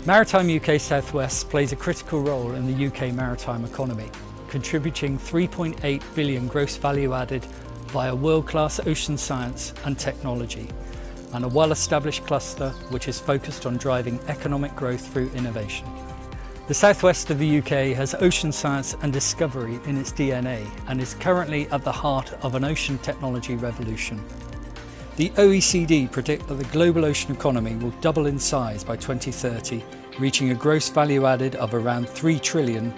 Maritime UK Southwest plays a critical role in the UK maritime economy, contributing 3.8 billion gross value added via world-class ocean science and technology, and a well-established cluster which is focused on driving economic growth through innovation. The southwest of the UK has ocean science and discovery in its DNA and is currently at the heart of an ocean technology revolution. The OECD predict that the global ocean economy will double in size by 2030, reaching a gross value added of around $3 trillion.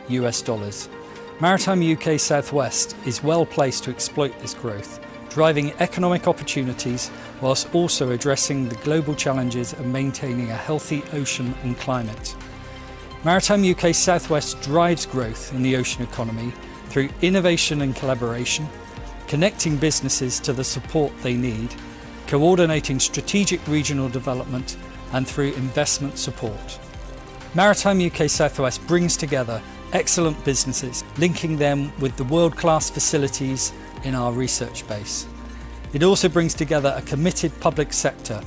Maritime UK Southwest is well placed to exploit this growth, driving economic opportunities whilst also addressing the global challenges of maintaining a healthy ocean and climate. Maritime UK Southwest drives growth in the ocean economy through innovation and collaboration, connecting businesses to the support they need, coordinating strategic regional development, and through investment support. Maritime UK Southwest brings together excellent businesses, linking them with the world-class facilities in our research base. It also brings together a committed public sector.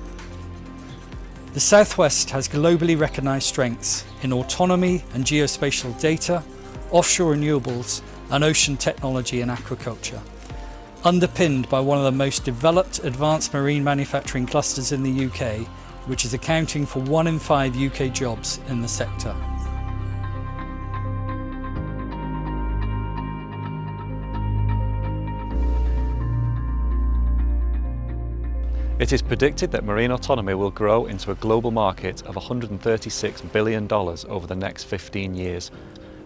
The Southwest has globally recognised strengths in autonomy and geospatial data, offshore renewables, and ocean technology and aquaculture, underpinned by one of the most developed advanced marine manufacturing clusters in the UK, which is accounting for 1 in 5 UK jobs in the sector. It is predicted that marine autonomy will grow into a global market of $136 billion over the next 15 years,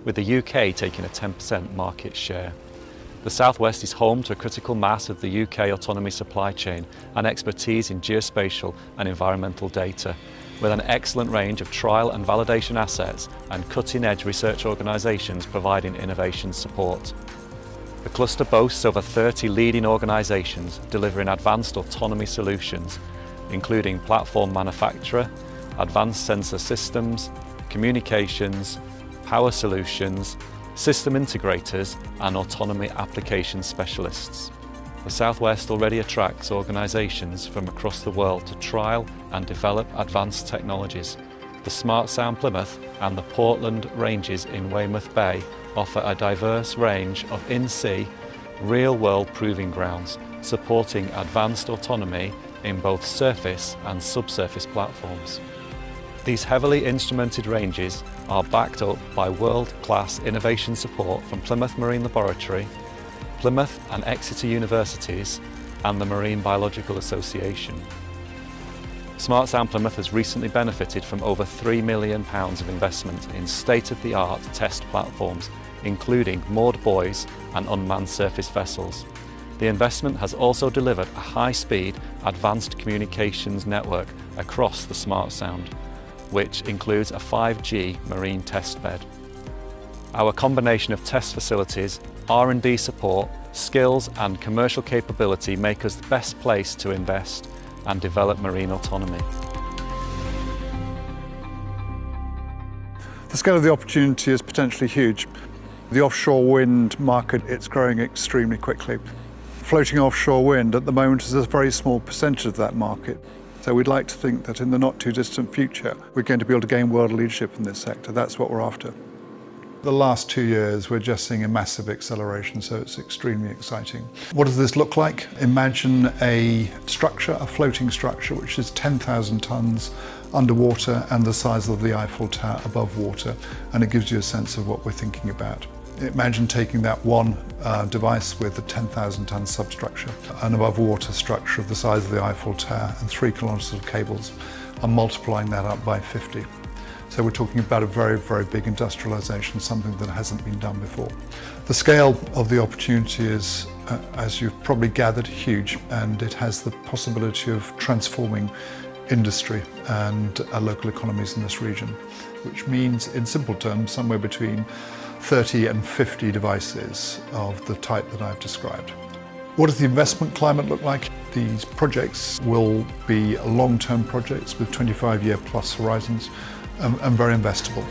with the UK taking a 10% market share. The Southwest is home to a critical mass of the UK autonomy supply chain and expertise in geospatial and environmental data, with an excellent range of trial and validation assets and cutting-edge research organisations providing innovation support. The cluster boasts over 30 leading organisations delivering advanced autonomy solutions, including platform manufacturer, advanced sensor systems, communications, power solutions, system integrators and autonomy application specialists. The Southwest already attracts organisations from across the world to trial and develop advanced technologies. The Smart Sound Plymouth and the Portland Ranges in Weymouth Bay offer a diverse range of in-sea, real-world proving grounds, supporting advanced autonomy in both surface and subsurface platforms. These heavily instrumented ranges are backed up by world-class innovation support from Plymouth Marine Laboratory, Plymouth and Exeter Universities, and the Marine Biological Association. Smart Sound Plymouth has recently benefited from over £3 million of investment in state-of-the-art test platforms, including moored buoys and unmanned surface vessels. The investment has also delivered a high-speed, advanced communications network across the Smart Sound, which includes a 5G marine test bed. Our combination of test facilities, R&D support, skills and commercial capability make us the best place to invest and develop marine autonomy. The scale of the opportunity is potentially huge. The offshore wind market, it's growing extremely quickly. Floating offshore wind at the moment is a very small percentage of that market. So we'd like to think that in the not too distant future, we're going to be able to gain world leadership in this sector. That's what we're after. The last 2 years, we're just seeing a massive acceleration, so it's extremely exciting. What does this look like? Imagine a structure, a floating structure, which is 10,000 tons underwater and the size of the Eiffel Tower above water, and it gives you a sense of what we're thinking about. Imagine taking that one device with a 10,000 ton substructure, an above water structure of the size of the Eiffel Tower and 3 kilometers of cables, and multiplying that up by 50. So we're talking about a very, very big industrialization, something that hasn't been done before. The scale of the opportunity is, as you've probably gathered, huge, and it has the possibility of transforming industry and local economies in this region, which means, in simple terms, somewhere between 30 and 50 devices of the type that I've described. What does the investment climate look like? These projects will be long-term projects with 25-year plus horizons and very investable.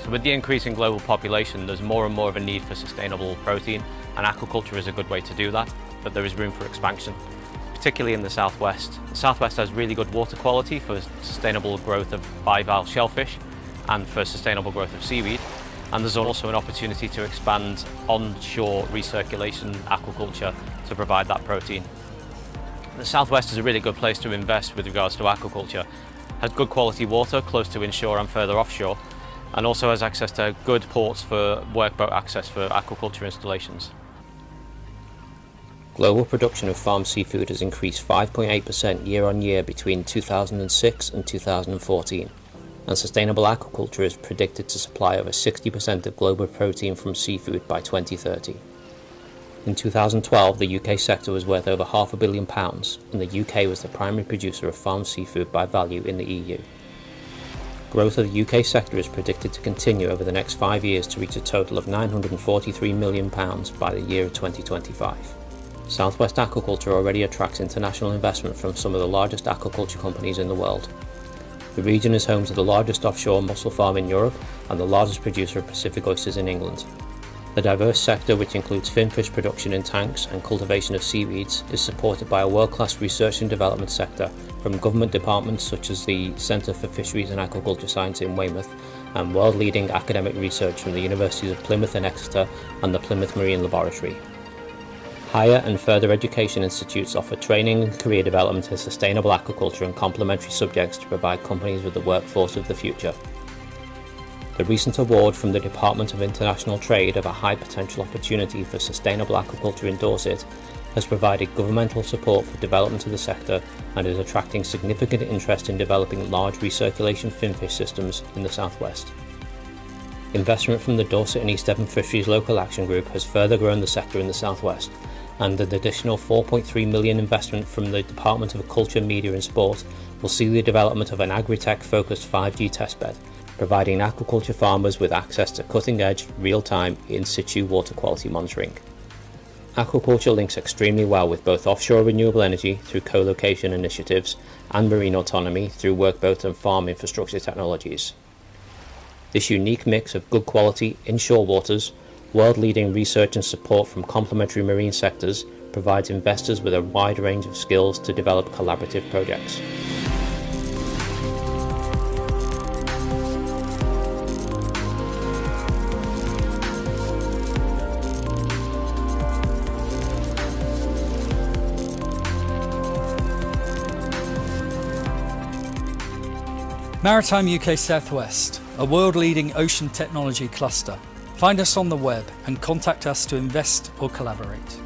So with the increasing global population, there's more and more of a need for sustainable protein, and aquaculture is a good way to do that. but there is room for expansion, particularly in the southwest. The southwest has really good water quality for sustainable growth of bivalve shellfish and for sustainable growth of seaweed. And there's also an opportunity to expand onshore recirculation aquaculture to provide that protein. The southwest is a really good place to invest with regards to aquaculture. Has good quality water close to inshore and further offshore, and also has access to good ports for workboat access for aquaculture installations. Global production of farmed seafood has increased 5.8% year on year between 2006 and 2014, and sustainable aquaculture is predicted to supply over 60% of global protein from seafood by 2030. In 2012, the UK sector was worth over £500 million, and the UK was the primary producer of farmed seafood by value in the EU. Growth of the UK sector is predicted to continue over the next 5 years to reach a total of £943 million by the year of 2025. Southwest aquaculture already attracts international investment from some of the largest aquaculture companies in the world. The region is home to the largest offshore mussel farm in Europe and the largest producer of Pacific oysters in England. The diverse sector, which includes finfish production in tanks and cultivation of seaweeds, is supported by a world-class research and development sector from government departments such as the Centre for Fisheries and Aquaculture Science in Weymouth and world-leading academic research from the Universities of Plymouth and Exeter and the Plymouth Marine Laboratory. Higher and further education institutes offer training and career development in sustainable aquaculture and complementary subjects to provide companies with the workforce of the future. The recent award from the Department of International Trade of a high potential opportunity for sustainable aquaculture in Dorset has provided governmental support for development of the sector and is attracting significant interest in developing large recirculation finfish systems in the southwest. Investment from the Dorset and East Devon Fisheries Local Action Group has further grown the sector in the southwest, and an additional £4.3 million investment from the Department of Culture, Media and Sport will see the development of an agri-tech focused 5G testbed, providing aquaculture farmers with access to cutting-edge, real-time, in-situ water quality monitoring. Aquaculture links extremely well with both offshore renewable energy through co-location initiatives and marine autonomy through workboat and farm infrastructure technologies. This unique mix of good quality inshore waters, world-leading research and support from complementary marine sectors provides investors with a wide range of skills to develop collaborative projects. Maritime UK Southwest, a world-leading ocean technology cluster. Find us on the web and contact us to invest or collaborate.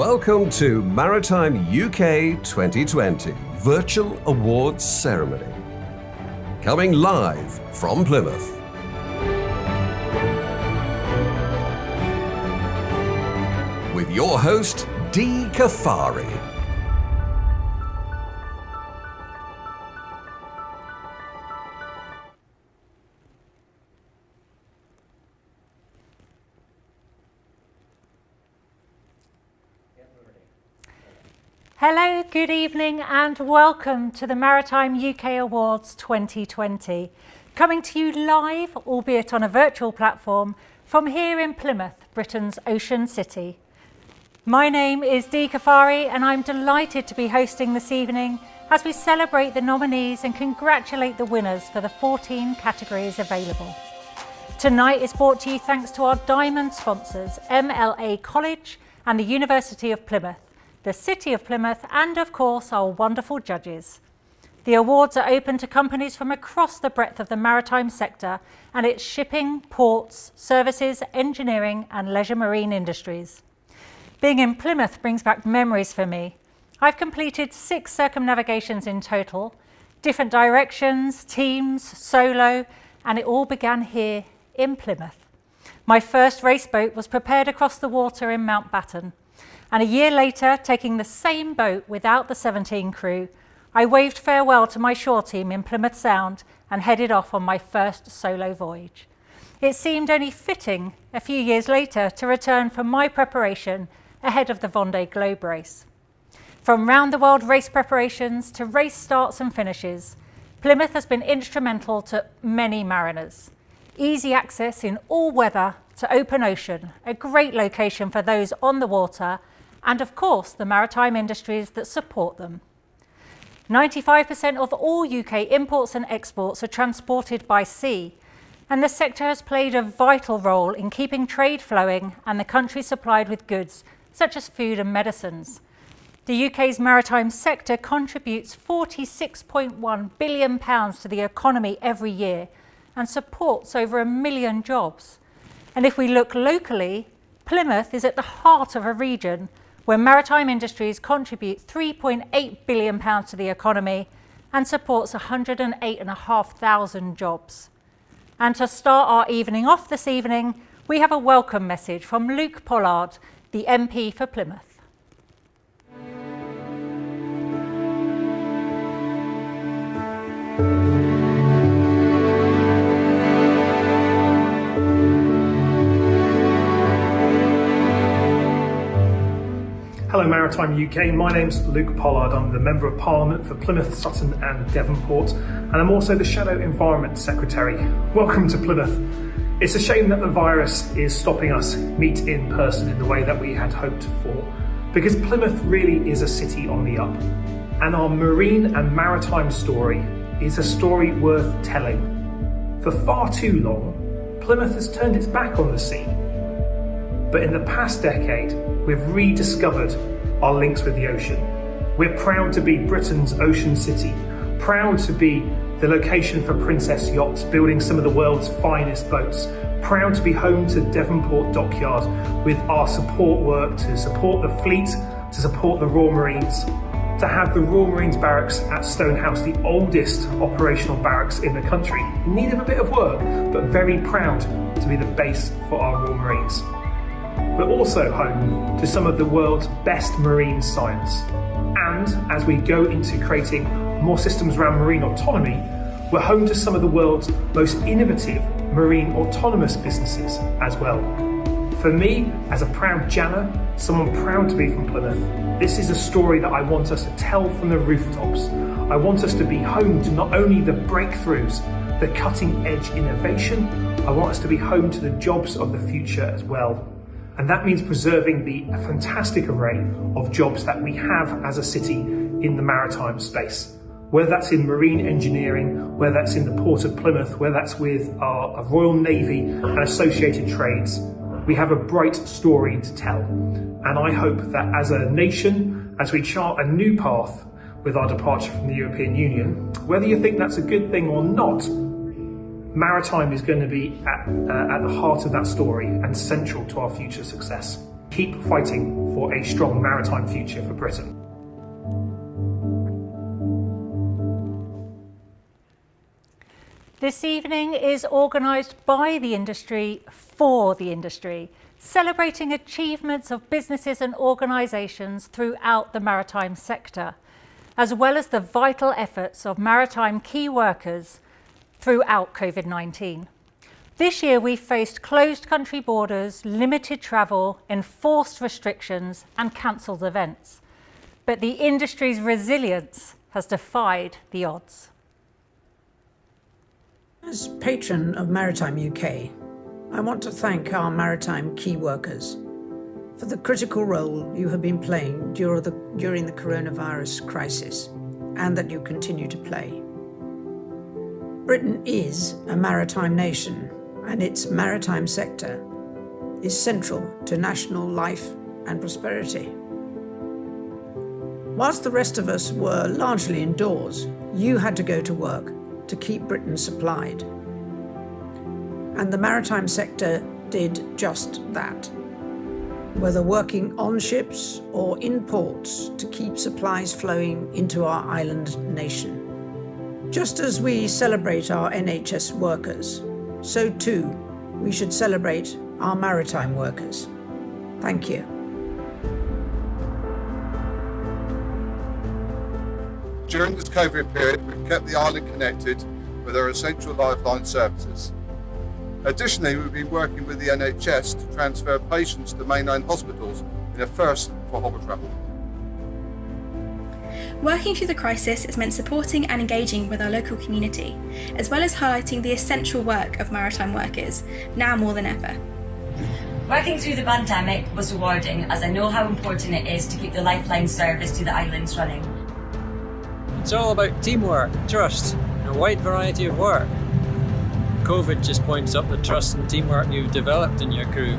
Welcome to Maritime UK 2020 Virtual Awards Ceremony. Coming live from Plymouth. With your host, Dee Kafari. Hello, good evening and welcome to the Maritime UK Awards 2020. Coming to you live, albeit on a virtual platform, from here in Plymouth, Britain's ocean city. My name is Dee Kafari and I'm delighted to be hosting this evening as we celebrate the nominees and congratulate the winners for the 14 categories available. Tonight is brought to you thanks to our diamond sponsors, MLA College and the University of Plymouth, the City of Plymouth, and of course our wonderful judges. The awards are open to companies from across the breadth of the maritime sector and its shipping, ports, services, engineering and leisure marine industries. Being in Plymouth brings back memories for me. I've completed 6 circumnavigations in total, different directions, teams, solo, and it all began here in Plymouth. My first race boat was prepared across the water in Mountbatten. And a year later, taking the same boat without the 17 crew, I waved farewell to my shore team in Plymouth Sound and headed off on my first solo voyage. It seemed only fitting a few years later to return for my preparation ahead of the Vendée Globe race. From round-the-world race preparations to race starts and finishes, Plymouth has been instrumental to many mariners. Easy access in all weather to open ocean, a great location for those on the water, and of course the maritime industries that support them. 95% of all UK imports and exports are transported by sea, and the sector has played a vital role in keeping trade flowing and the country supplied with goods such as food and medicines. The UK's maritime sector contributes £46.1 billion to the economy every year and supports over 1 million jobs. And if we look locally, Plymouth is at the heart of a region where maritime industries contribute £3.8 billion to the economy and supports 108,500 jobs. And to start our evening off this evening, we have a welcome message from Luke Pollard, the MP for Plymouth. Hello Maritime UK, my name's Luke Pollard. I'm the Member of Parliament for Plymouth, Sutton and Devonport, and I'm also the Shadow Environment Secretary. Welcome to Plymouth. It's a shame that the virus is stopping us meet in person in the way that we had hoped for, because Plymouth really is a city on the up, and our marine and maritime story is a story worth telling. For far too long, Plymouth has turned its back on the sea. But in the past decade, we've rediscovered our links with the ocean. We're proud to be Britain's ocean city, proud to be the location for Princess yachts, building some of the world's finest boats, proud to be home to Devonport Dockyard with our support work to support the fleet, to support the Royal Marines, to have the Royal Marines Barracks at Stonehouse, the oldest operational barracks in the country, in need of a bit of work, but very proud to be the base for our Royal Marines. We're also home to some of the world's best marine science. And as we go into creating more systems around marine autonomy, we're home to some of the world's most innovative marine autonomous businesses as well. For me, as a proud Janner, someone proud to be from Plymouth, this is a story that I want us to tell from the rooftops. I want us to be home to not only the breakthroughs, the cutting edge innovation, I want us to be home to the jobs of the future as well. And that means preserving the fantastic array of jobs that we have as a city in the maritime space. Whether that's in marine engineering, whether that's in the Port of Plymouth, whether that's with our Royal Navy and associated trades, we have a bright story to tell. And I hope that as a nation, as we chart a new path with our departure from the European Union, whether you think that's a good thing or not, maritime is going to be at the heart of that story and central to our future success. Keep fighting for a strong maritime future for Britain. This evening is organised by the industry for the industry, celebrating achievements of businesses and organisations throughout the maritime sector, as well as the vital efforts of maritime key workers throughout COVID-19. This year we faced closed country borders, limited travel, enforced restrictions and cancelled events. But the industry's resilience has defied the odds. As patron of Maritime UK, I want to thank our maritime key workers for the critical role you have been playing during the coronavirus crisis and that you continue to play. Britain is a maritime nation, and its maritime sector is central to national life and prosperity. Whilst the rest of us were largely indoors, you had to go to work to keep Britain supplied. And the maritime sector did just that, whether working on ships or in ports to keep supplies flowing into our island nation. Just as we celebrate our NHS workers, so too we should celebrate our maritime workers. Thank you. During this COVID period, we've kept the island connected with our essential lifeline services. Additionally, we've been working with the NHS to transfer patients to mainland hospitals in a first for hover travel. Working through the crisis has meant supporting and engaging with our local community, as well as highlighting the essential work of maritime workers, now more than ever. Working through the pandemic was rewarding, as I know how important it is to keep the lifeline service to the islands running. It's all about teamwork, trust, and a wide variety of work. COVID just points up the trust and teamwork you've developed in your crew.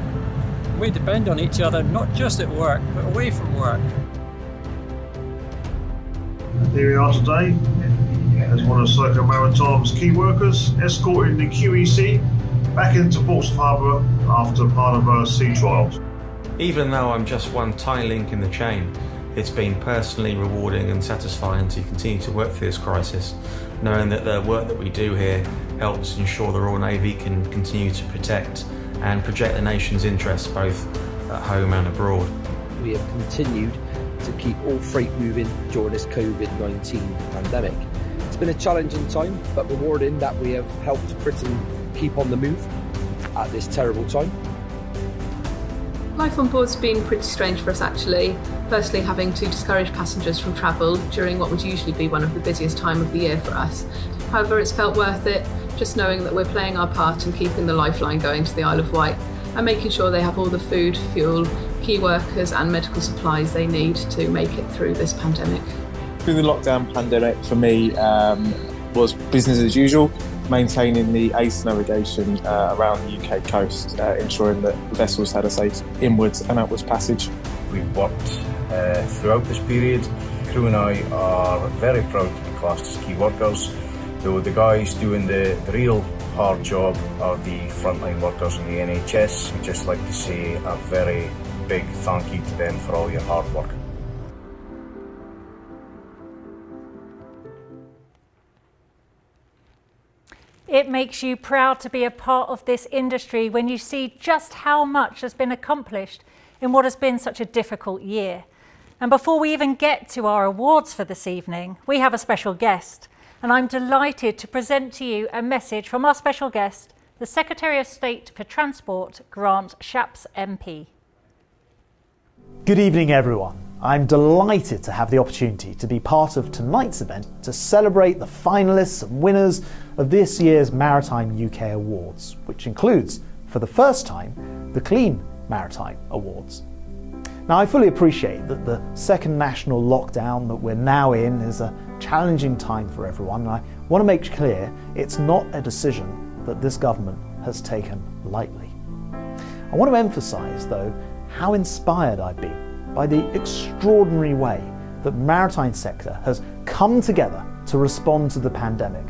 We depend on each other not just at work, but away from work. Here we are today as one of Serco Maritime's key workers, escorting the QEC back into Portsmouth Harbour after part of our sea trials. Even though I'm just one tiny link in the chain, it's been personally rewarding and satisfying to continue to work through this crisis, knowing that the work that we do here helps ensure the Royal Navy can continue to protect and project the nation's interests both at home and abroad. We have continued to keep all freight moving during this COVID-19 pandemic. It's been a challenging time, but rewarding that we have helped Britain keep on the move at this terrible time. Life on board's been pretty strange for us actually. Firstly, having to discourage passengers from travel during what would usually be one of the busiest time of the year for us. However, it's felt worth it just knowing that we're playing our part in keeping the lifeline going to the Isle of Wight and making sure they have all the food, fuel, key workers and medical supplies they need to make it through this pandemic. Through the lockdown pandemic for me was business as usual, maintaining the ACE navigation around the UK coast, ensuring that vessels had a safe inwards and outwards passage. We've worked throughout this period. The crew and I are very proud to be classed as key workers, though the guys doing the real hard job are the frontline workers in the NHS. We'd just like to say a very big thank you to them for all your hard work. It makes you proud to be a part of this industry when you see just how much has been accomplished in what has been such a difficult year. And before we even get to our awards for this evening, we have a special guest. And I'm delighted to present to you a message from our special guest, the Secretary of State for Transport, Grant Shapps MP. Good evening, everyone. I'm delighted to have the opportunity to be part of tonight's event to celebrate the finalists and winners of this year's Maritime UK Awards, which includes, for the first time, the Clean Maritime Awards. Now, I fully appreciate that the second national lockdown that we're now in is a challenging time for everyone, and I want to make clear it's not a decision that this government has taken lightly. I want to emphasise, though, how inspired I've been by the extraordinary way that the maritime sector has come together to respond to the pandemic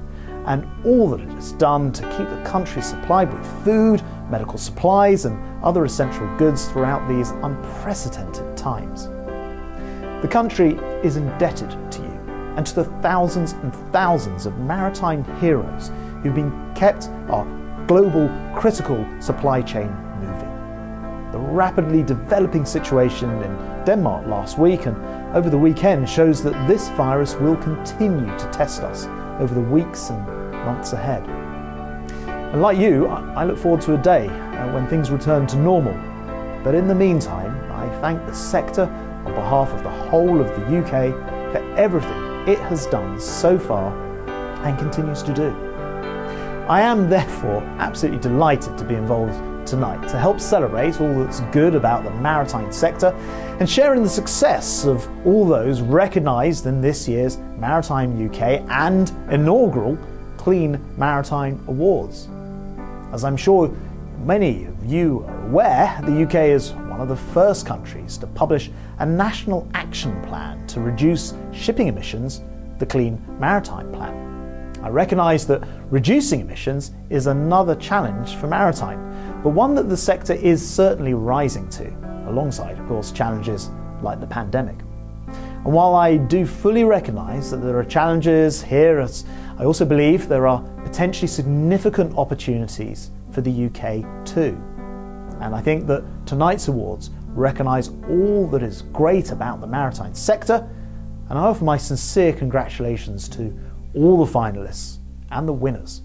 and all that it has done to keep the country supplied with food, medical supplies and other essential goods throughout these unprecedented times. The country is indebted to you and to the thousands and thousands of maritime heroes who've been kept our global critical supply chain moving. The rapidly developing situation in Denmark last week and over the weekend shows that this virus will continue to test us over the weeks and months ahead. And like you, I look forward to a day when things return to normal. But in the meantime, I thank the sector on behalf of the whole of the UK for everything it has done so far and continues to do. I am therefore absolutely delighted to be involved tonight to help celebrate all that's good about the maritime sector and sharing the success of all those recognised in this year's Maritime UK and inaugural Clean Maritime Awards. As I'm sure many of you are aware, the UK is one of the first countries to publish a national action plan to reduce shipping emissions, the Clean Maritime Plan. I recognise that reducing emissions is another challenge for maritime, but one that the sector is certainly rising to, alongside, of course, challenges like the pandemic. And while I do fully recognise that there are challenges here, I also believe there are potentially significant opportunities for the UK too. And I think that tonight's awards recognise all that is great about the maritime sector, and I offer my sincere congratulations to all the finalists and the winners.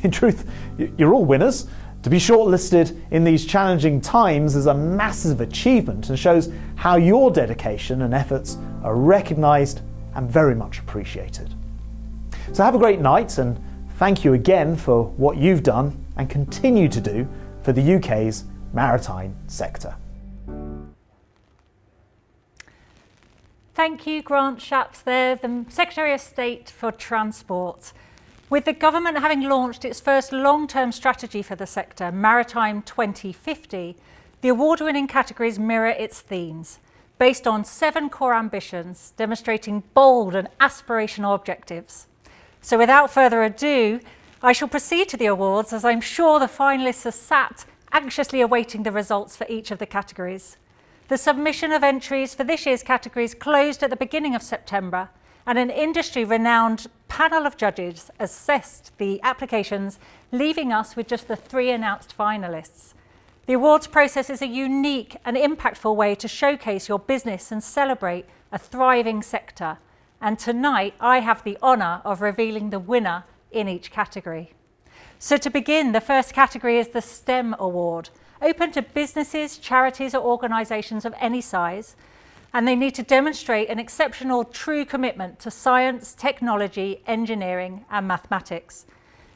In truth, you're all winners. To be shortlisted in these challenging times is a massive achievement and shows how your dedication and efforts are recognised and very much appreciated. So have a great night and thank you again for what you've done and continue to do for the UK's maritime sector. Thank you, Grant Shapps there, the Secretary of State for Transport. With the government having launched its first long-term strategy for the sector, Maritime 2050, the award-winning categories mirror its themes, based on 7 core ambitions, demonstrating bold and aspirational objectives. So without further ado, I shall proceed to the awards, as I'm sure the finalists are sat anxiously awaiting the results for each of the categories. The submission of entries for this year's categories closed at the beginning of September, and an industry-renowned panel of judges assessed the applications, leaving us with just the 3 announced finalists. The awards process is a unique and impactful way to showcase your business and celebrate a thriving sector. And tonight, I have the honour of revealing the winner in each category. So to begin, the first category is the STEM Award, open to businesses, charities or organisations of any size, and they need to demonstrate an exceptional true commitment to science, technology, engineering and mathematics.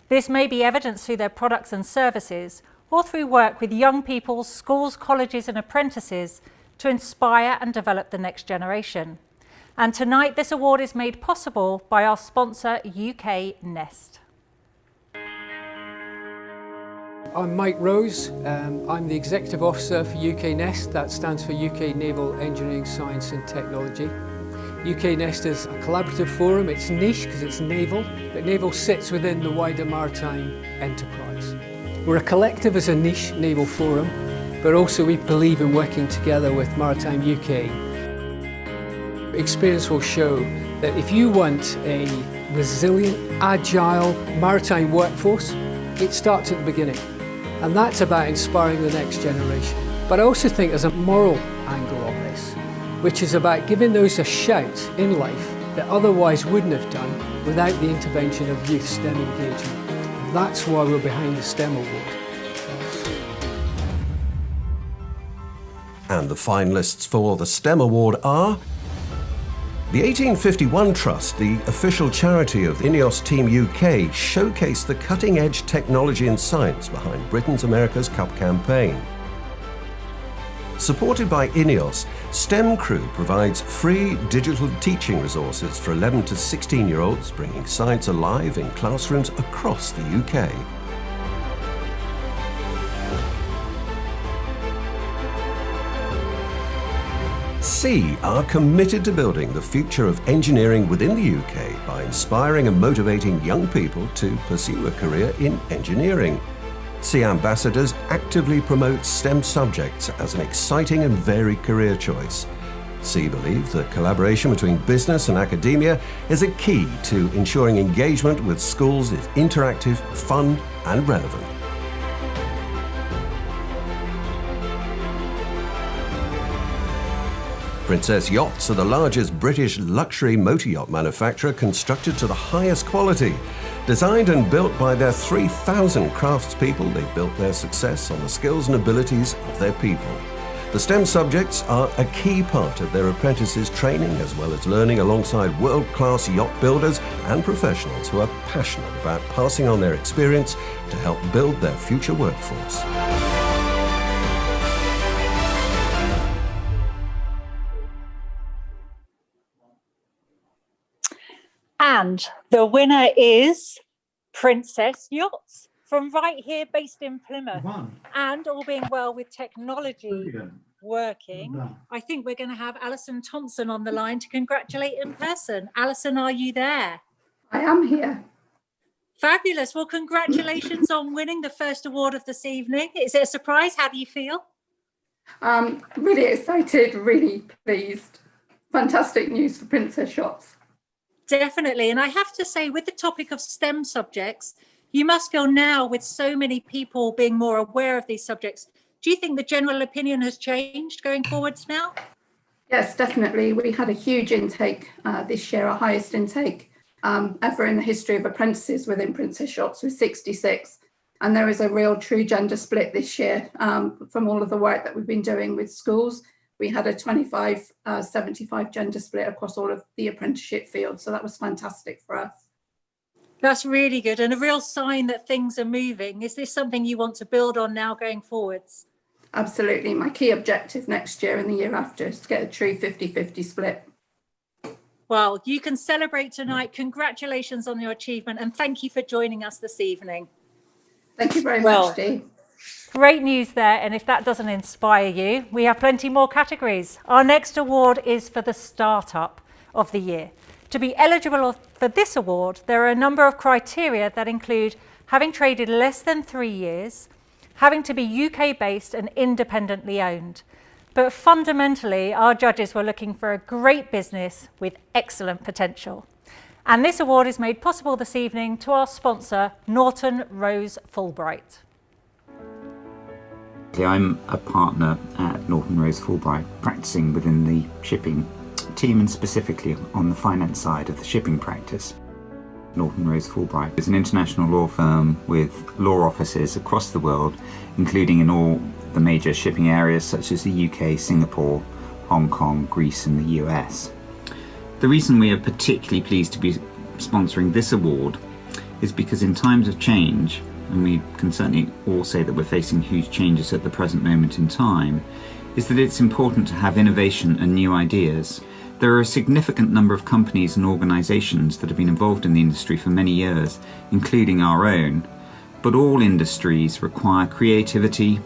This may be evidenced through their products and services or through work with young people, schools, colleges and apprentices to inspire and develop the next generation. And tonight this award is made possible by our sponsor UK Nest. I'm Mike Rose. I'm the Executive Officer for UK Nest. That stands for UK Naval Engineering, Science and Technology. UK Nest is a collaborative forum. It's niche because it's naval, but naval sits within the wider maritime enterprise. We're a collective as a niche naval forum, but also we believe in working together with Maritime UK. Experience will show that if you want a resilient, agile maritime workforce, it starts at the beginning. And that's about inspiring the next generation. But I also think there's a moral angle on this, which is about giving those a shout in life that otherwise wouldn't have done without the intervention of youth STEM engagement. And that's why we're behind the STEM Award. And the finalists for the STEM Award are the 1851 Trust, the official charity of INEOS Team UK, showcased the cutting-edge technology and science behind Britain's America's Cup campaign. Supported by INEOS, STEM Crew provides free digital teaching resources for 11 to 16-year-olds, bringing science alive in classrooms across the UK. SEA are committed to building the future of engineering within the UK by inspiring and motivating young people to pursue a career in engineering. SEA ambassadors actively promote STEM subjects as an exciting and varied career choice. SEA believe that collaboration between business and academia is a key to ensuring engagement with schools is interactive, fun and relevant. Princess Yachts are the largest British luxury motor yacht manufacturer constructed to the highest quality. Designed and built by their 3,000 craftspeople, they built their success on the skills and abilities of their people. The STEM subjects are a key part of their apprentices' training, as well as learning alongside world-class yacht builders and professionals who are passionate about passing on their experience to help build their future workforce. And the winner is Princess Yachts from right here, based in Plymouth. And all being well with technology working, I think we're going to have Alison Thompson on the line to congratulate in person. Alison, are you there? I am here. Fabulous. Well, congratulations on winning the first award of this evening. Is it a surprise? How do you feel? Really excited, really pleased. Fantastic news for Princess Yachts. Definitely. And I have to say, with the topic of STEM subjects, you must feel now, with so many people being more aware of these subjects, do you think the general opinion has changed going forwards now? Yes, definitely. We had a huge intake this year, our highest intake ever in the history of apprentices within Princess Yachts, with 66. And there is a real true gender split this year from all of the work that we've been doing with schools. We had a 25-75 gender split across all of the apprenticeship field. So that was fantastic for us. That's really good, and a real sign that things are moving. Is this something you want to build on now going forwards? Absolutely. My key objective next year and the year after is to get a true 50-50 split. Well, you can celebrate tonight. Congratulations on your achievement and thank you for joining us this evening. Thank you very much, Dee. Great news there, and if that doesn't inspire you, we have plenty more categories. Our next award is for the Startup of the Year. To be eligible for this award, there are a number of criteria that include having traded less than 3 years, having to be UK-based and independently owned. But fundamentally, our judges were looking for a great business with excellent potential. And this award is made possible this evening to our sponsor, Norton Rose Fulbright. I'm a partner at Norton Rose Fulbright, practicing within the shipping team and specifically on the finance side of the shipping practice. Norton Rose Fulbright is an international law firm with law offices across the world, including in all the major shipping areas such as the UK, Singapore, Hong Kong, Greece and the US. The reason we are particularly pleased to be sponsoring this award is because in times of change, and we can certainly all say that we're facing huge changes at the present moment in time, is that it's important to have innovation and new ideas. There are a significant number of companies and organisations that have been involved in the industry for many years, including our own, but all industries require creativity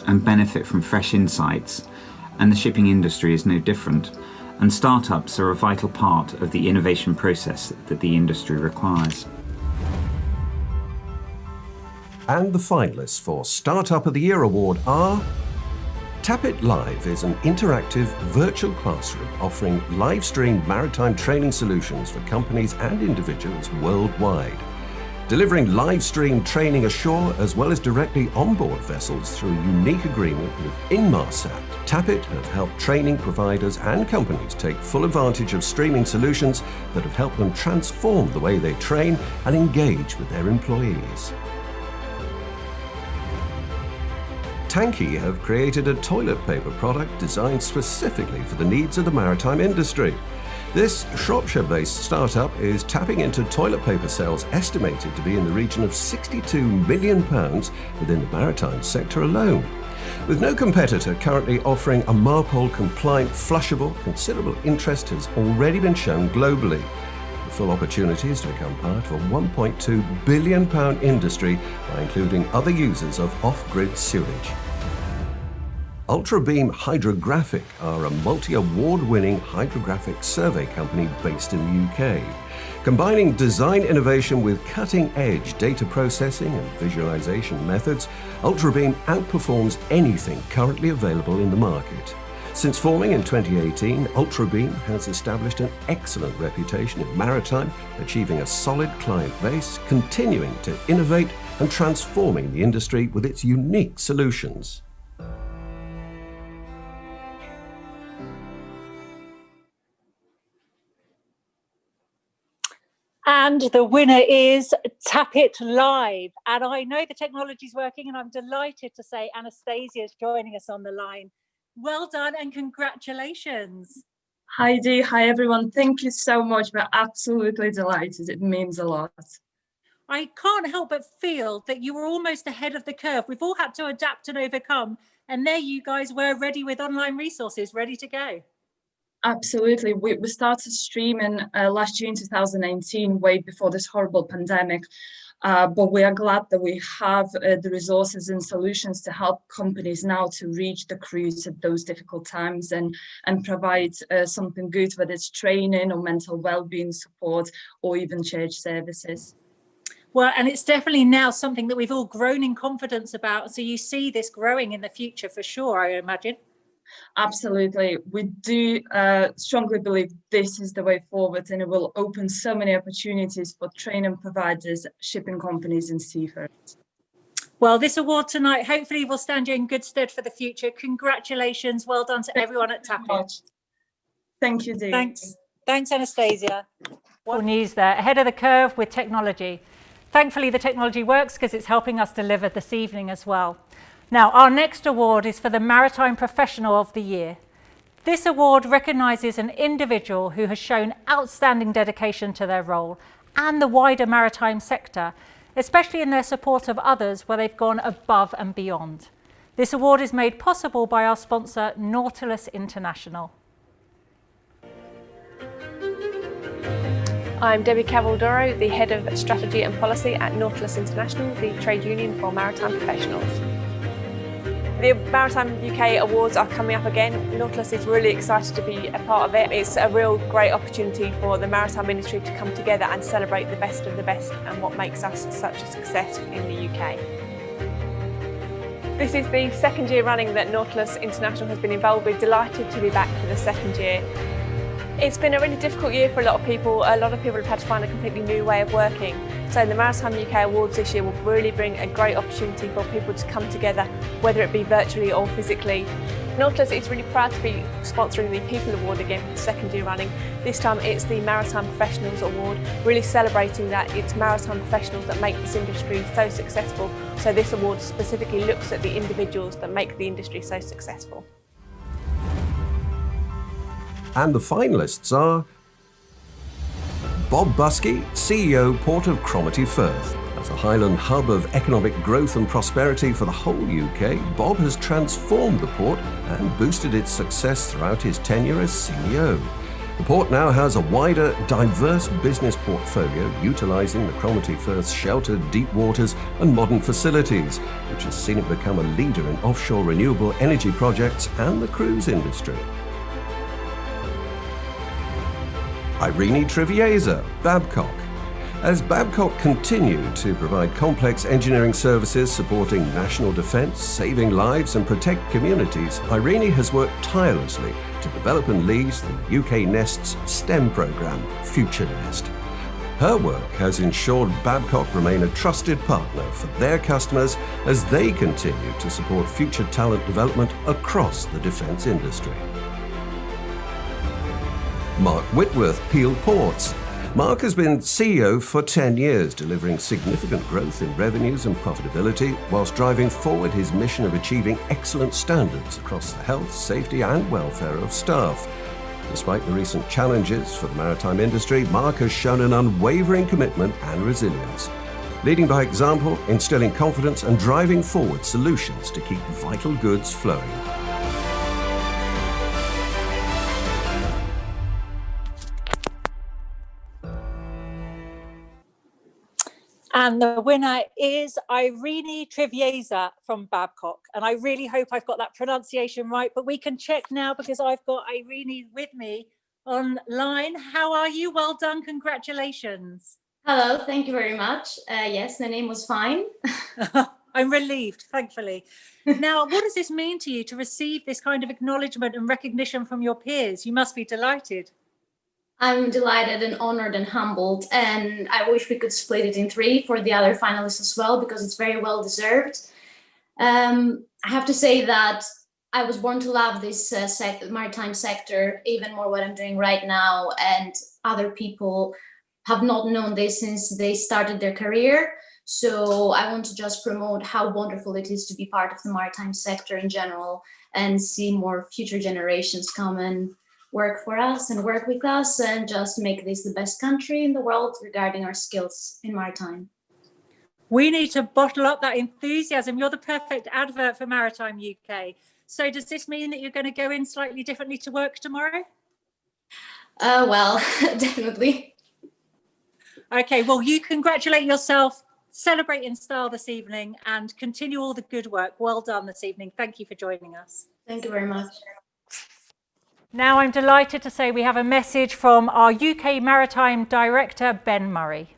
and benefit from fresh insights, and the shipping industry is no different, and startups are a vital part of the innovation process that the industry requires. And the finalists for Startup of the Year award are... Tap It Live is an interactive virtual classroom offering live stream maritime training solutions for companies and individuals worldwide. Delivering live stream training ashore as well as directly onboard vessels through a unique agreement with Inmarsat. Tap It have helped training providers and companies take full advantage of streaming solutions that have helped them transform the way they train and engage with their employees. Tanky have created a toilet paper product designed specifically for the needs of the maritime industry. This Shropshire-based startup is tapping into toilet paper sales estimated to be in the region of £62 million within the maritime sector alone. With no competitor currently offering a MARPOL-compliant flushable, considerable interest has already been shown globally. The full opportunity is to become part of a £1.2 billion industry by including other users of off-grid sewage. Ultrabeam Hydrographic are a multi-award-winning hydrographic survey company based in the UK. Combining design innovation with cutting-edge data processing and visualization methods, Ultrabeam outperforms anything currently available in the market. Since forming in 2018, Ultrabeam has established an excellent reputation in maritime, achieving a solid client base, continuing to innovate and transforming the industry with its unique solutions. And the winner is Tap It Live. And I know the technology's working and I'm delighted to say Anastasia is joining us on the line. Well done and congratulations. Hi Dee, hi everyone. Thank you so much. We're absolutely delighted. It means a lot. I can't help but feel that you were almost ahead of the curve. We've all had to adapt and overcome. And there you guys were ready with online resources, ready to go. Absolutely. We started streaming last June 2019, way before this horrible pandemic. But we are glad that we have the resources and solutions to help companies now to reach the crews at those difficult times and provide something good, whether it's training or mental well-being support or even church services. Well, and it's definitely now something that we've all grown in confidence about. So you see this growing in the future for sure, I imagine. Absolutely. We do strongly believe this is the way forward, and it will open so many opportunities for training providers, shipping companies and seafarers. Well, this award tonight hopefully will stand you in good stead for the future. Congratulations. Well done to everyone at Tap It. Thank you, Dee. Thanks, Anastasia. What news there? Ahead of the curve with technology. Thankfully, the technology works because it's helping us deliver this evening as well. Now, our next award is for the Maritime Professional of the Year. This award recognises an individual who has shown outstanding dedication to their role and the wider maritime sector, especially in their support of others where they've gone above and beyond. This award is made possible by our sponsor, Nautilus International. I'm Debbie Cavaldoro, the Head of Strategy and Policy at Nautilus International, the trade union for maritime professionals. The Maritime UK Awards are coming up again. Nautilus is really excited to be a part of it. It's a real great opportunity for the maritime industry to come together and celebrate the best of the best and what makes us such a success in the UK. This is the second year running that Nautilus International has been involved. We're delighted to be back for the second year. It's been a really difficult year for a lot of people. A lot of people have had to find a completely new way of working. So the Maritime UK Awards this year will really bring a great opportunity for people to come together, whether it be virtually or physically. Nautilus is really proud to be sponsoring the People Award again for the second year running. This time it's the Maritime Professionals Award, really celebrating that it's maritime professionals that make this industry so successful. So this award specifically looks at the individuals that make the industry so successful. And the finalists are Bob Buskey, CEO, Port of Cromarty Firth. As a Highland hub of economic growth and prosperity for the whole UK, Bob has transformed the port and boosted its success throughout his tenure as CEO. The port now has a wider, diverse business portfolio utilising the Cromarty Firth's sheltered deep waters and modern facilities, which has seen it become a leader in offshore renewable energy projects and the cruise industry. Irene Trivieza, Babcock. As Babcock continued to provide complex engineering services supporting national defence, saving lives and protect communities, Irene has worked tirelessly to develop and lead the UK Nest's STEM programme, Future Nest. Her work has ensured Babcock remain a trusted partner for their customers as they continue to support future talent development across the defence industry. Mark Whitworth, Peel Ports. Mark has been CEO for 10 years, delivering significant growth in revenues and profitability, whilst driving forward his mission of achieving excellent standards across the health, safety and welfare of staff. Despite the recent challenges for the maritime industry, Mark has shown an unwavering commitment and resilience, leading by example, instilling confidence and driving forward solutions to keep vital goods flowing. And the winner is Irene Trivieza from Babcock. And I really hope I've got that pronunciation right, but we can check now because I've got Irene with me online. How are you? Well done. Congratulations. Hello, thank you very much. Yes, the name was fine. I'm relieved, thankfully. Now, what does this mean to you to receive this kind of acknowledgement and recognition from your peers? You must be delighted. I'm delighted and honored and humbled, and I wish we could split it in three for the other finalists as well, because it's very well deserved. I have to say that I was born to love this maritime sector, even more what I'm doing right now, and other people have not known this since they started their career. So I want to just promote how wonderful it is to be part of the maritime sector in general and see more future generations come and work for us and work with us and just make this the best country in the world regarding our skills in maritime. We need to bottle up that enthusiasm. You're the perfect advert for Maritime UK. So does this mean that you're going to go in slightly differently to work tomorrow? Well, definitely. Okay, well, you congratulate yourself, celebrate in style this evening and continue all the good work. Well done this evening. Thank you for joining us. Thank you very much. Now I'm delighted to say we have a message from our UK Maritime Director, Ben Murray.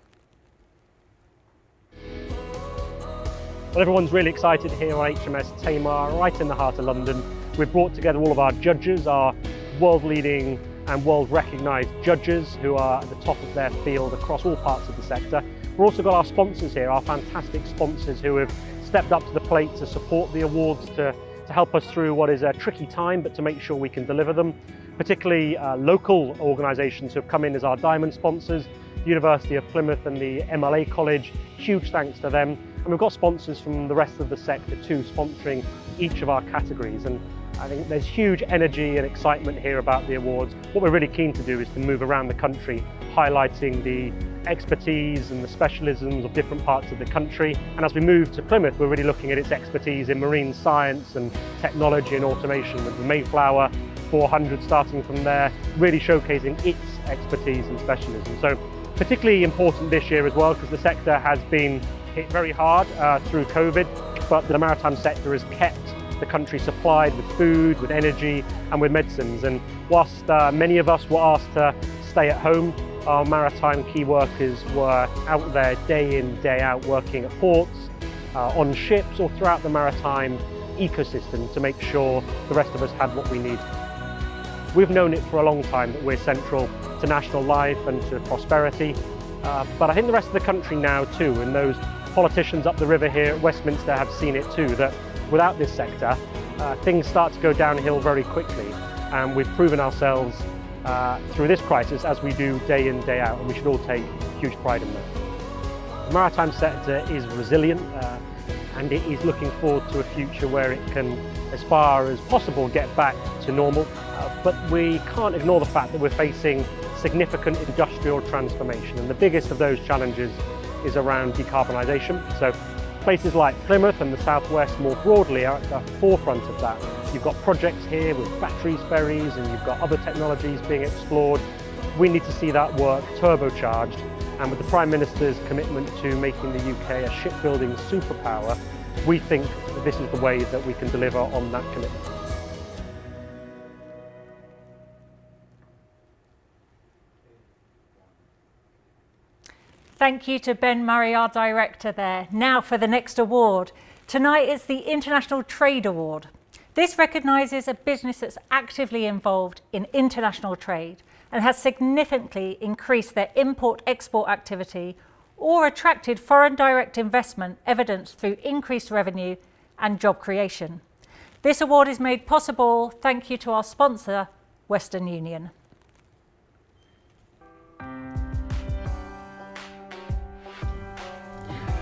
Well, everyone's really excited here on HMS Tamar, right in the heart of London. We've brought together all of our judges, our world-leading and world-recognised judges who are at the top of their field across all parts of the sector. We've also got our sponsors here, our fantastic sponsors who have stepped up to the plate to support the awards, to help us through what is a tricky time, but to make sure we can deliver them, particularly local organisations who have come in as our diamond sponsors, University of Plymouth and the MLA College. Huge thanks to them. And we've got sponsors from the rest of the sector too, sponsoring each of our categories. And I think there's huge energy and excitement here about the awards. What we're really keen to do is to move around the country, highlighting the expertise and the specialisms of different parts of the country. And as we move to Plymouth, we're really looking at its expertise in marine science and technology and automation, with the Mayflower 400 starting from there, really showcasing its expertise and specialism. So particularly important this year as well because the sector has been hit very hard through COVID, but the maritime sector has kept the country supplied with food, with energy and with medicines. And whilst many of us were asked to stay at home, our maritime key workers were out there day in, day out working at ports, on ships or throughout the maritime ecosystem to make sure the rest of us had what we need. We've known it for a long time that we're central to national life and to prosperity, but I think the rest of the country now too, and those politicians up the river here at Westminster have seen it too, that without this sector, things start to go downhill very quickly, and we've proven ourselves through this crisis as we do day in, day out, and we should all take huge pride in that. The maritime sector is resilient and it is looking forward to a future where it can, as far as possible, get back to normal. But we can't ignore the fact that we're facing significant industrial transformation, and the biggest of those challenges is around decarbonisation. So places like Plymouth and the Southwest more broadly are at the forefront of that. You've got projects here with batteries, ferries, and you've got other technologies being explored. We need to see that work turbocharged, and with the Prime Minister's commitment to making the UK a shipbuilding superpower, we think that this is the way that we can deliver on that commitment. Thank you to Ben Murray, our director there. Now for the next award. Tonight it's the International Trade Award. This recognises a business that's actively involved in international trade and has significantly increased their import-export activity or attracted foreign direct investment evidenced through increased revenue and job creation. This award is made possible thank you to our sponsor, Western Union.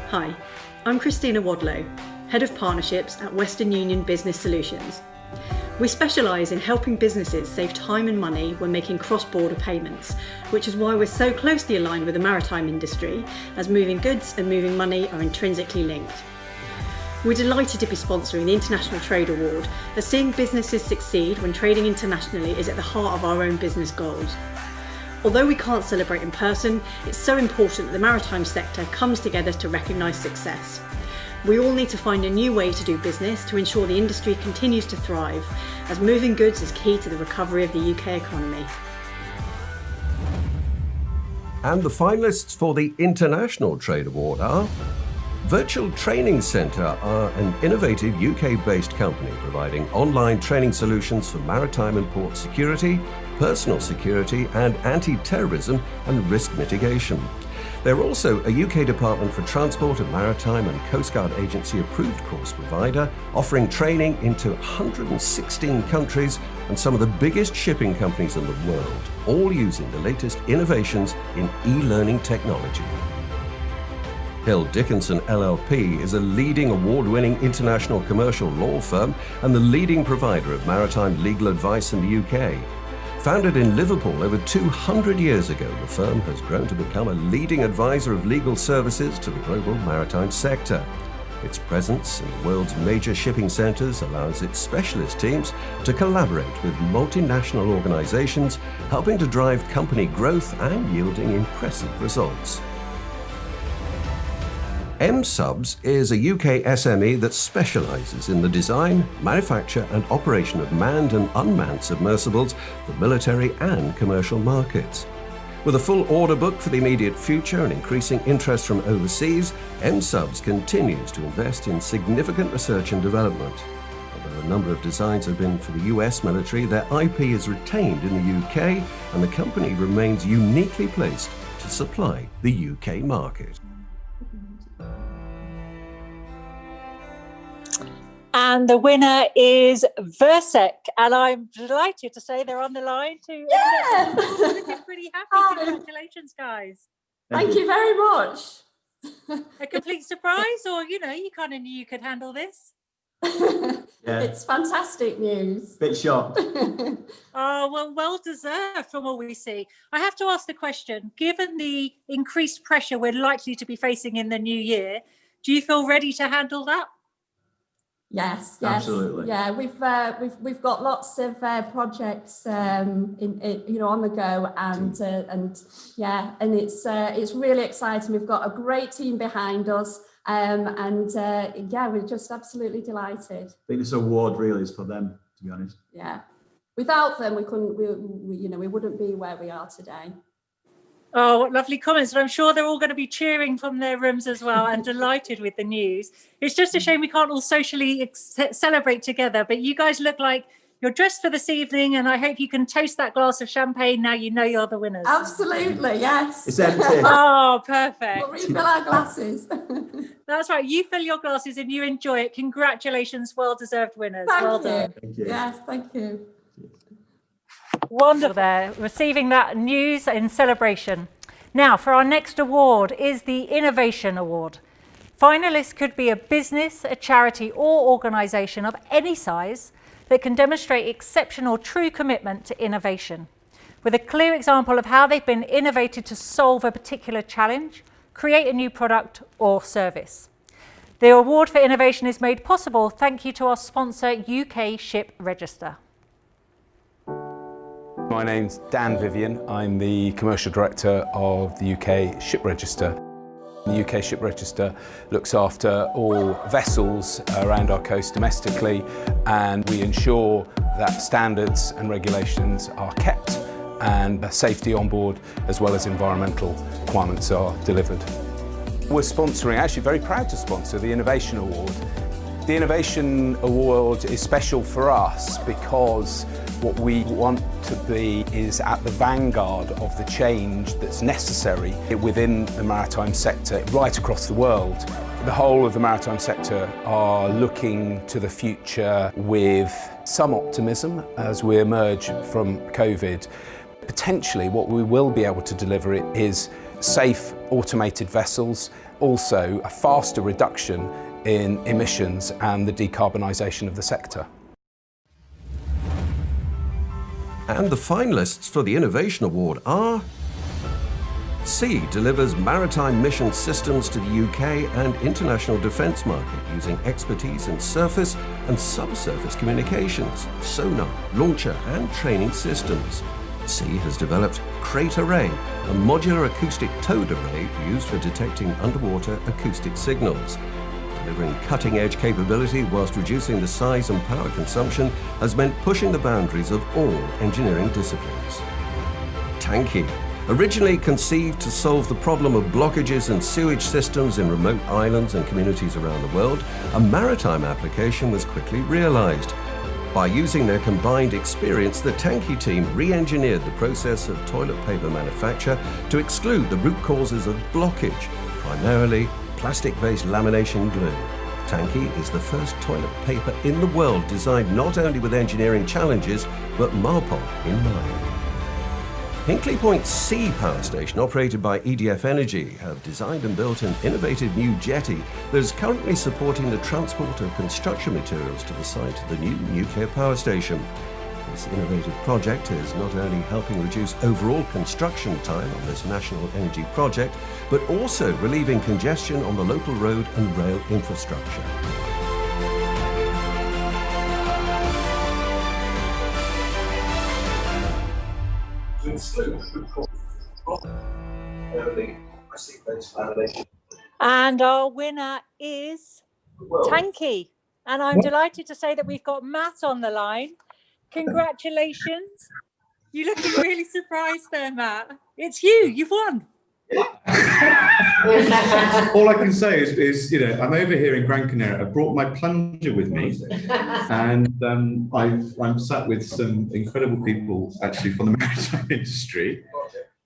Hi, I'm Christina Wadlow, Head of Partnerships at Western Union Business Solutions. We specialise in helping businesses save time and money when making cross-border payments, which is why we're so closely aligned with the maritime industry, as moving goods and moving money are intrinsically linked. We're delighted to be sponsoring the International Trade Award, as seeing businesses succeed when trading internationally is at the heart of our own business goals. Although we can't celebrate in person, it's so important that the maritime sector comes together to recognise success. We all need to find a new way to do business to ensure the industry continues to thrive, as moving goods is key to the recovery of the UK economy. And the finalists for the International Trade Award are Virtual Training Centre are an innovative UK-based company providing online training solutions for maritime and port security, personal security and anti-terrorism and risk mitigation. They're also a UK Department for Transport and Maritime and Coast Guard Agency approved course provider, offering training into 116 countries and some of the biggest shipping companies in the world, all using the latest innovations in e-learning technology. Hill Dickinson LLP is a leading award-winning international commercial law firm and the leading provider of maritime legal advice in the UK. Founded in Liverpool over 200 years ago, the firm has grown to become a leading advisor of legal services to the global maritime sector. Its presence in the world's major shipping centres allows its specialist teams to collaborate with multinational organisations, helping to drive company growth and yielding impressive results. M-Subs is a UK SME that specialises in the design, manufacture and operation of manned and unmanned submersibles for military and commercial markets. With a full order book for the immediate future and increasing interest from overseas, M-Subs continues to invest in significant research and development. Although a number of designs have been for the US military, their IP is retained in the UK and the company remains uniquely placed to supply the UK market. And the winner is Versec, and I'm delighted to say they're on the line to. Yeah, looking pretty happy. Congratulations, guys! Thank you very much. A complete surprise, or you kind of knew you could handle this. Yeah. It's fantastic news. Bit shocked. Oh, well deserved from what we see. I have to ask the question: given the increased pressure we're likely to be facing in the new year, do you feel ready to handle that? Yes, absolutely. Yeah, we've got lots of projects on the go, and it's really exciting. We've got a great team behind us, we're just absolutely delighted. I think this award really is for them, to be honest. Yeah, without them, we wouldn't be where we are today. Oh, what lovely comments. And I'm sure they're all going to be cheering from their rooms as well and delighted with the news. It's just a shame we can't all socially celebrate together, but you guys look like you're dressed for this evening, and I hope you can toast that glass of champagne now you know you're the winners. Absolutely, yes. It's empty. Oh, perfect. We'll refill our glasses. That's right. You fill your glasses and you enjoy it. Congratulations, well-deserved winners. Thank you. Done. Thank you. Yes, thank you. Wonderful there, receiving that news in celebration. Now, for our next award is the Innovation Award. Finalists could be a business, a charity or organisation of any size that can demonstrate exceptional true commitment to innovation, with a clear example of how they've been innovated to solve a particular challenge, create a new product or service. The award for innovation is made possible thank you to our sponsor, UK Ship Register. My name's Dan Vivian. I'm the Commercial Director of the UK Ship Register. The UK Ship Register looks after all vessels around our coast domestically, and we ensure that standards and regulations are kept and safety on board as well as environmental requirements are delivered. We're sponsoring, actually very proud to sponsor, the Innovation Award. The Innovation Award is special for us because what we want to be is at the vanguard of the change that's necessary within the maritime sector right across the world. The whole of the maritime sector are looking to the future with some optimism as we emerge from COVID. Potentially what we will be able to deliver is safe automated vessels, also a faster reduction in emissions and the decarbonisation of the sector. And the finalists for the Innovation Award are... C delivers maritime mission systems to the UK and international defence market using expertise in surface and subsurface communications, sonar, launcher and training systems. C has developed Crate Array, a modular acoustic towed array used for detecting underwater acoustic signals. Delivering cutting-edge capability whilst reducing the size and power consumption has meant pushing the boundaries of all engineering disciplines. Tanki, originally conceived to solve the problem of blockages and sewage systems in remote islands and communities around the world, a maritime application was quickly realised. By using their combined experience, the Tanki team re-engineered the process of toilet paper manufacture to exclude the root causes of blockage, primarily plastic-based lamination glue. Tanki is the first toilet paper in the world designed not only with engineering challenges, but MARPOL in mind. Hinkley Point C power station, operated by EDF Energy, have designed and built an innovative new jetty that is currently supporting the transport of construction materials to the site of the new nuclear power station. This innovative project is not only helping reduce overall construction time on this national energy project, but also relieving congestion on the local road and rail infrastructure. And our winner is Tanki. And I'm delighted to say that we've got Matt on the line. Congratulations. You're looking really surprised there, Matt. It's you. You've won. All I can say is, I'm over here in Gran Canaria. I brought my plunger with me, and I'm sat with some incredible people actually from the maritime industry,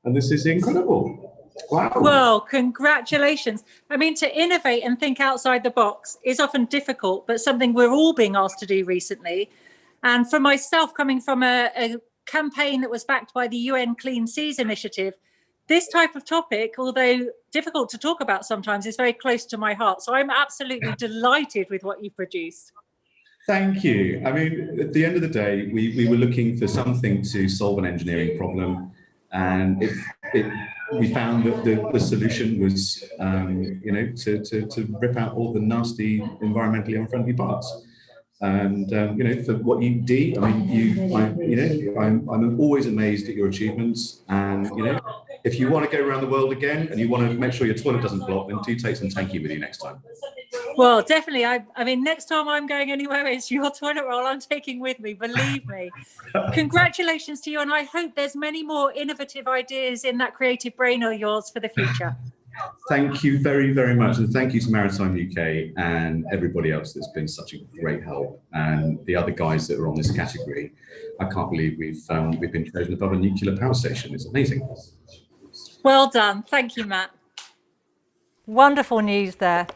and this is incredible. Wow. Well, congratulations. I mean, to innovate and think outside the box is often difficult, but something we're all being asked to do recently. And for myself, coming from a campaign that was backed by the UN Clean Seas Initiative, this type of topic, although difficult to talk about sometimes, is very close to my heart. So I'm absolutely delighted with what you've produced. Thank you. I mean, at the end of the day, we were looking for something to solve an engineering problem. And we found that the solution was, to rip out all the nasty, environmentally unfriendly parts. And for what you do, I'm always amazed at your achievements. And if you want to go around the world again and you want to make sure your toilet doesn't block, then do take some tanky with you next time. Well, definitely. I mean, next time I'm going anywhere, it's your toilet roll I'm taking with me, believe me. Congratulations to you, and I hope there's many more innovative ideas in that creative brain of yours for the future. Thank you very, very much. And thank you to Maritime UK and everybody else that's been such a great help. And the other guys that are on this category. I can't believe we've been chosen above a nuclear power station. It's amazing. Well done. Thank you, Matt. Wonderful news there.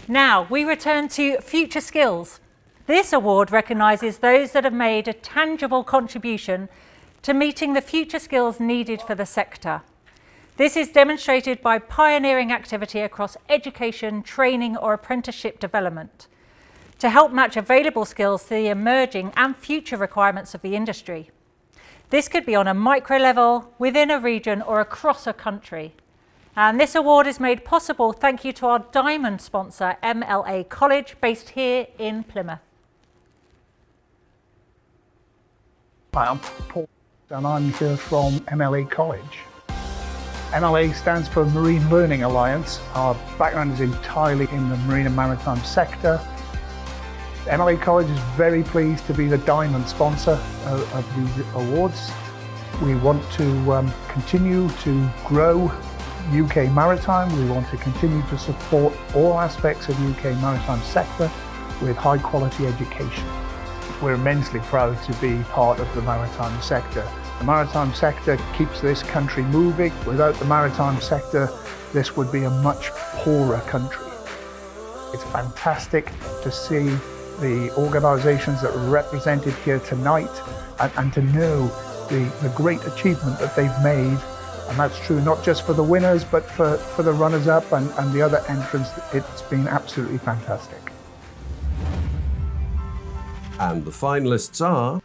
Now we return to Future Skills. This award recognises those that have made a tangible contribution to meeting the future skills needed for the sector. This is demonstrated by pioneering activity across education, training or apprenticeship development to help match available skills to the emerging and future requirements of the industry. This could be on a micro level, within a region or across a country. And this award is made possible thank you to our diamond sponsor, MLA College, based here in Plymouth. Hi, I'm Paul and I'm here from MLA College. MLA stands for Marine Learning Alliance. Our background is entirely in the marine and maritime sector. MLA College is very pleased to be the diamond sponsor of these awards. We want to continue to grow UK Maritime. We want to continue to support all aspects of UK maritime sector with high quality education. We're immensely proud to be part of the maritime sector. The maritime sector keeps this country moving. Without the maritime sector, this would be a much poorer country. It's fantastic to see the organisations that are represented here tonight and to know the great achievement that they've made. And that's true not just for the winners, but for the runners-up and the other entrants. It's been absolutely fantastic. And the finalists are...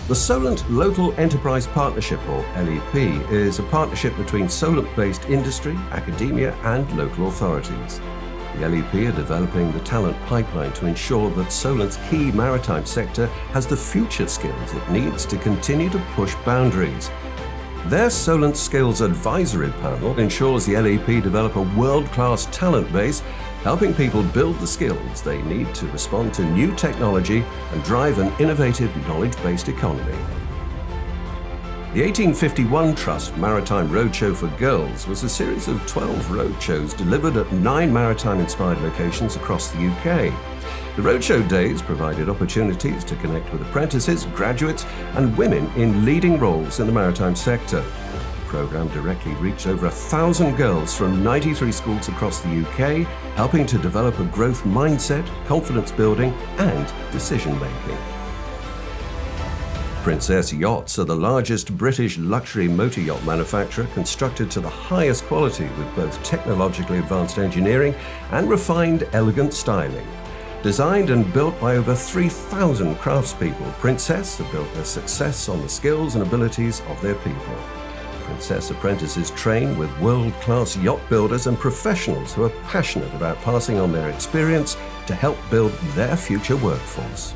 The Solent Local Enterprise Partnership, or LEP, is a partnership between Solent-based industry, academia and local authorities. The LEP are developing the talent pipeline to ensure that Solent's key maritime sector has the future skills it needs to continue to push boundaries. Their Solent Skills Advisory Panel ensures the LEP develop a world-class talent base, helping people build the skills they need to respond to new technology and drive an innovative knowledge-based economy. The 1851 Trust Maritime Roadshow for Girls was a series of 12 roadshows delivered at 9 maritime-inspired locations across the UK. The roadshow days provided opportunities to connect with apprentices, graduates and women in leading roles in the maritime sector. The programme directly reached over 1,000 girls from 93 schools across the UK, helping to develop a growth mindset, confidence building and decision making. Princess Yachts are the largest British luxury motor yacht manufacturer, constructed to the highest quality with both technologically advanced engineering and refined, elegant styling. Designed and built by over 3,000 craftspeople, Princess have built their success on the skills and abilities of their people. Princess apprentices train with world-class yacht builders and professionals who are passionate about passing on their experience to help build their future workforce.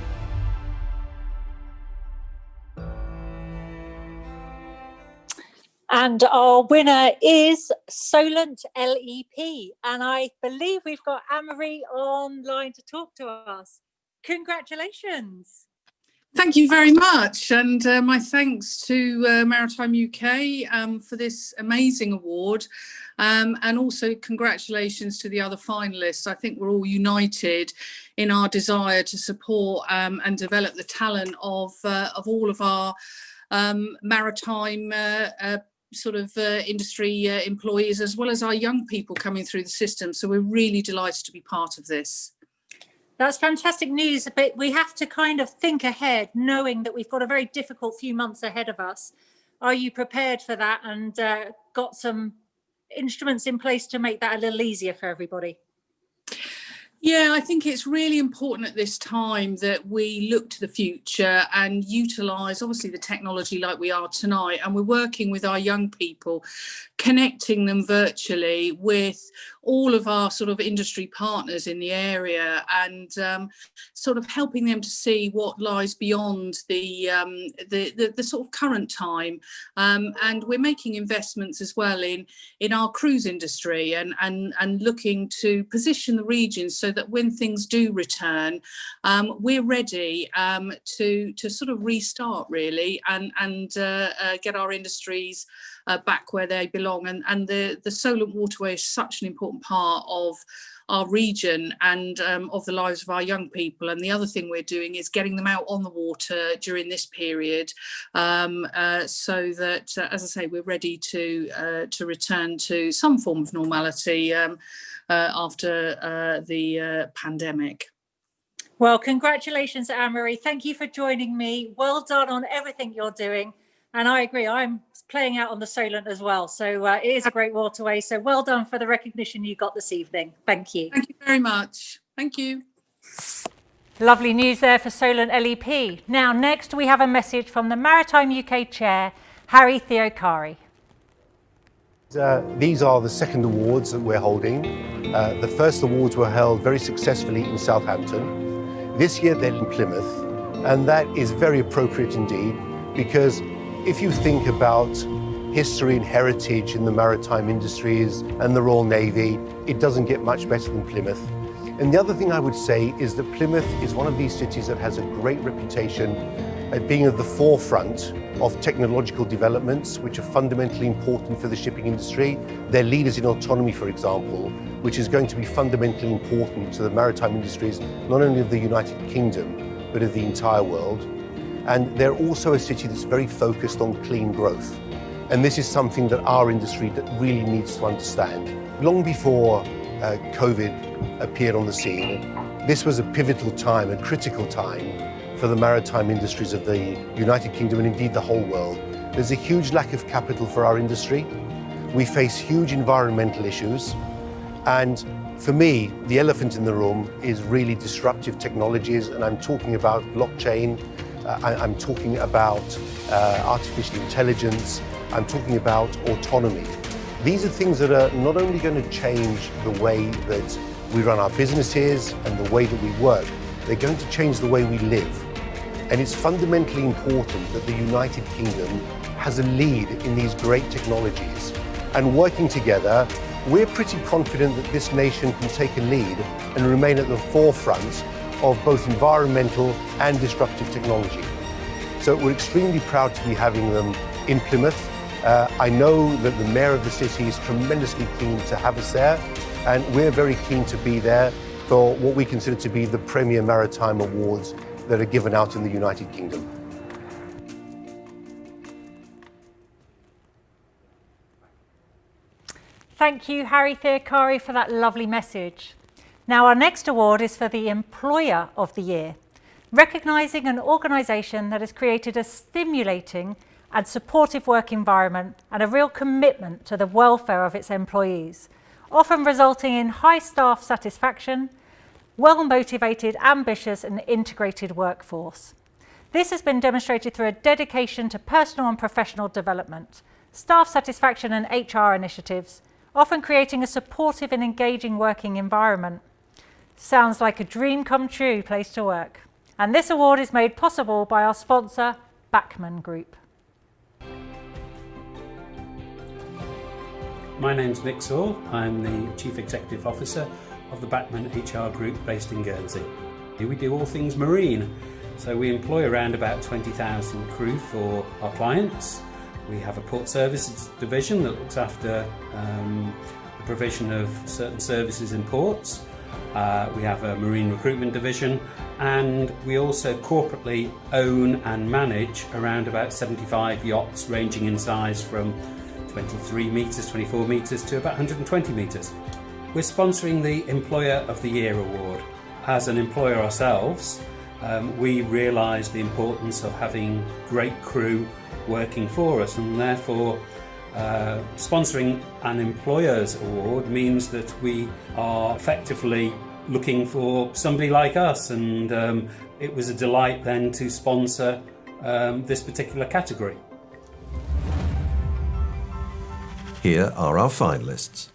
And our winner is Solent LEP. And I believe we've got Anne-Marie online to talk to us. Congratulations. Thank you very much. And my thanks to Maritime UK for this amazing award. And also congratulations to the other finalists. I think we're all united in our desire to support and develop the talent of all of our maritime industry employees, as well as our young people coming through the system. So we're really delighted to be part of this. That's fantastic news, but we have to kind of think ahead, knowing that we've got a very difficult few months ahead of us. Are you prepared for that and got some instruments in place to make that a little easier for everybody? Yeah, I think it's really important at this time that we look to the future and utilise, obviously, the technology like we are tonight. And we're working with our young people, connecting them virtually with all of our sort of industry partners in the area, and sort of helping them to see what lies beyond the sort of current time. And we're making investments as well in our cruise industry, and looking to position the region so that when things do return, we're ready to sort of restart really, and get our industries back where they belong. And the Solent waterway is such an important part of our region and of the lives of our young people. And the other thing we're doing is getting them out on the water during this period, so that, as I say, we're ready to return to some form of normality after the pandemic. Well, congratulations, Anne-Marie. Thank you for joining me. Well done on everything you're doing. And I agree, I'm playing out on the Solent as well. So it is a great waterway. So well done for the recognition you got this evening. Thank you. Thank you very much. Thank you. Lovely news there for Solent LEP. Now, next we have a message from the Maritime UK Chair, Harry Theocari. These are the second awards that we're holding. The first awards were held very successfully in Southampton. This year they're in Plymouth, and that is very appropriate indeed, because if you think about history and heritage in the maritime industries and the Royal Navy, it doesn't get much better than Plymouth. And the other thing I would say is that Plymouth is one of these cities that has a great reputation at being at the forefront of technological developments which are fundamentally important for the shipping industry. They're leaders in autonomy, for example, which is going to be fundamentally important to the maritime industries, not only of the United Kingdom, but of the entire world. And they're also a city that's very focused on clean growth. And this is something that our industry that really needs to understand. Long before COVID appeared on the scene, this was a pivotal time, a critical time for the maritime industries of the United Kingdom and indeed the whole world. There's a huge lack of capital for our industry. We face huge environmental issues. And for me, the elephant in the room is really disruptive technologies. And I'm talking about blockchain. I'm talking about artificial intelligence. I'm talking about autonomy. These are things that are not only going to change the way that we run our businesses and the way that we work, they're going to change the way we live. And it's fundamentally important that the United Kingdom has a lead in these great technologies. And working together, we're pretty confident that this nation can take a lead and remain at the forefront of both environmental and disruptive technology. So we're extremely proud to be having them in Plymouth. I know that the Mayor of the city is tremendously keen to have us there, and we're very keen to be there for what we consider to be the premier maritime awards that are given out in the United Kingdom. Thank you, Harry Theocari, for that lovely message. Now, our next award is for the Employer of the Year, recognising an organisation that has created a stimulating and supportive work environment and a real commitment to the welfare of its employees, often resulting in high staff satisfaction, well-motivated, ambitious and integrated workforce. This has been demonstrated through a dedication to personal and professional development, staff satisfaction and HR initiatives, often creating a supportive and engaging working environment. Sounds like a dream come true place to work. And this award is made possible by our sponsor, Bachmann Group. My name's Nick Saul. I'm the Chief Executive Officer of the Bachmann HR Group based in Guernsey. We do all things marine. So we employ around about 20,000 crew for our clients. We have a port services division that looks after the provision of certain services in ports. We have a marine recruitment division, and we also corporately own and manage around about 75 yachts ranging in size from 23 metres, 24 metres to about 120 metres. We're sponsoring the Employer of the Year award. As an employer ourselves, we realise the importance of having great crew working for us, and therefore sponsoring an Employers Award means that we are effectively looking for somebody like us, and it was a delight then to sponsor this particular category. Here are our finalists.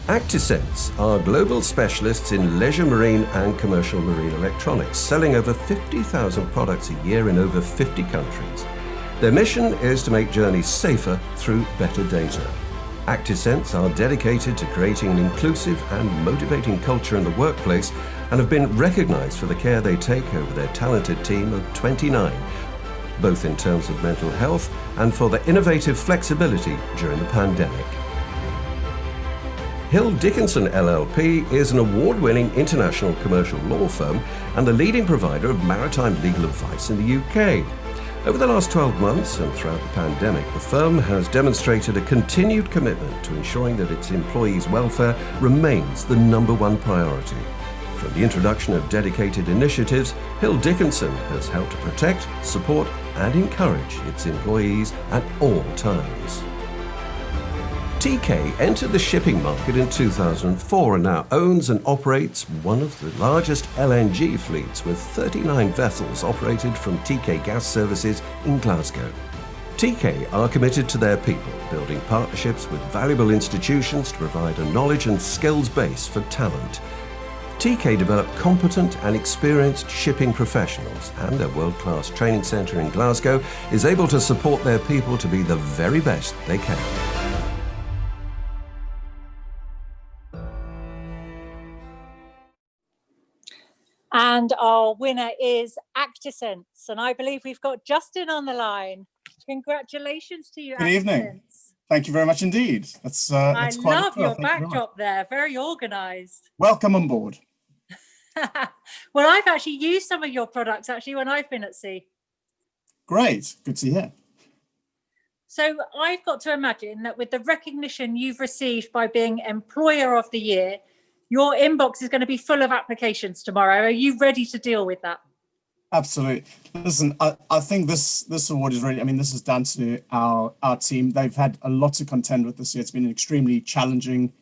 Actisense are global specialists in leisure marine and commercial marine electronics, selling over 50,000 products a year in over 50 countries. Their mission is to make journeys safer through better data. Actisense are dedicated to creating an inclusive and motivating culture in the workplace and have been recognised for the care they take over their talented team of 29, both in terms of mental health and for their innovative flexibility during the pandemic. Hill Dickinson LLP is an award-winning international commercial law firm and the leading provider of maritime legal advice in the UK. Over the last 12 months and throughout the pandemic, the firm has demonstrated a continued commitment to ensuring that its employees' welfare remains the #1 priority. From the introduction of dedicated initiatives, Hill Dickinson has helped to protect, support and encourage its employees at all times. TK entered the shipping market in 2004 and now owns and operates one of the largest LNG fleets with 39 vessels operated from TK Gas Services in Glasgow. TK are committed to their people, building partnerships with valuable institutions to provide a knowledge and skills base for talent. TK develop competent and experienced shipping professionals, and their world-class training centre in Glasgow is able to support their people to be the very best they can. And our winner is Actisense, and I believe we've got Justin on the line. Congratulations to you, Good evening. Thank you very much indeed. That's I quite love cool. your Thank you very much. backdrop there, very organised. Welcome on board. Well, I've actually used some of your products actually when I've been at sea. Great, good to hear. So I've got to imagine that with the recognition you've received by being Employer of the Year, your inbox is going to be full of applications tomorrow. Are you ready to deal with that? Absolutely. Listen, I think this award is really, I mean, this is down to our team. They've had a lot to contend with this year. It's been an extremely challenging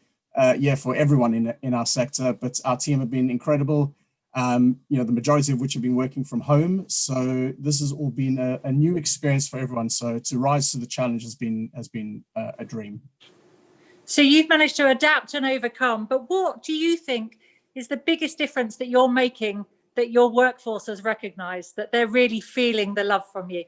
year for everyone in our sector, but our team have been incredible. You know, the majority of which have been working from home. So this has all been a new experience for everyone. So to rise to the challenge has been a dream. So you've managed to adapt and overcome, but what do you think is the biggest difference that you're making that your workforce has recognised, that they're really feeling the love from you?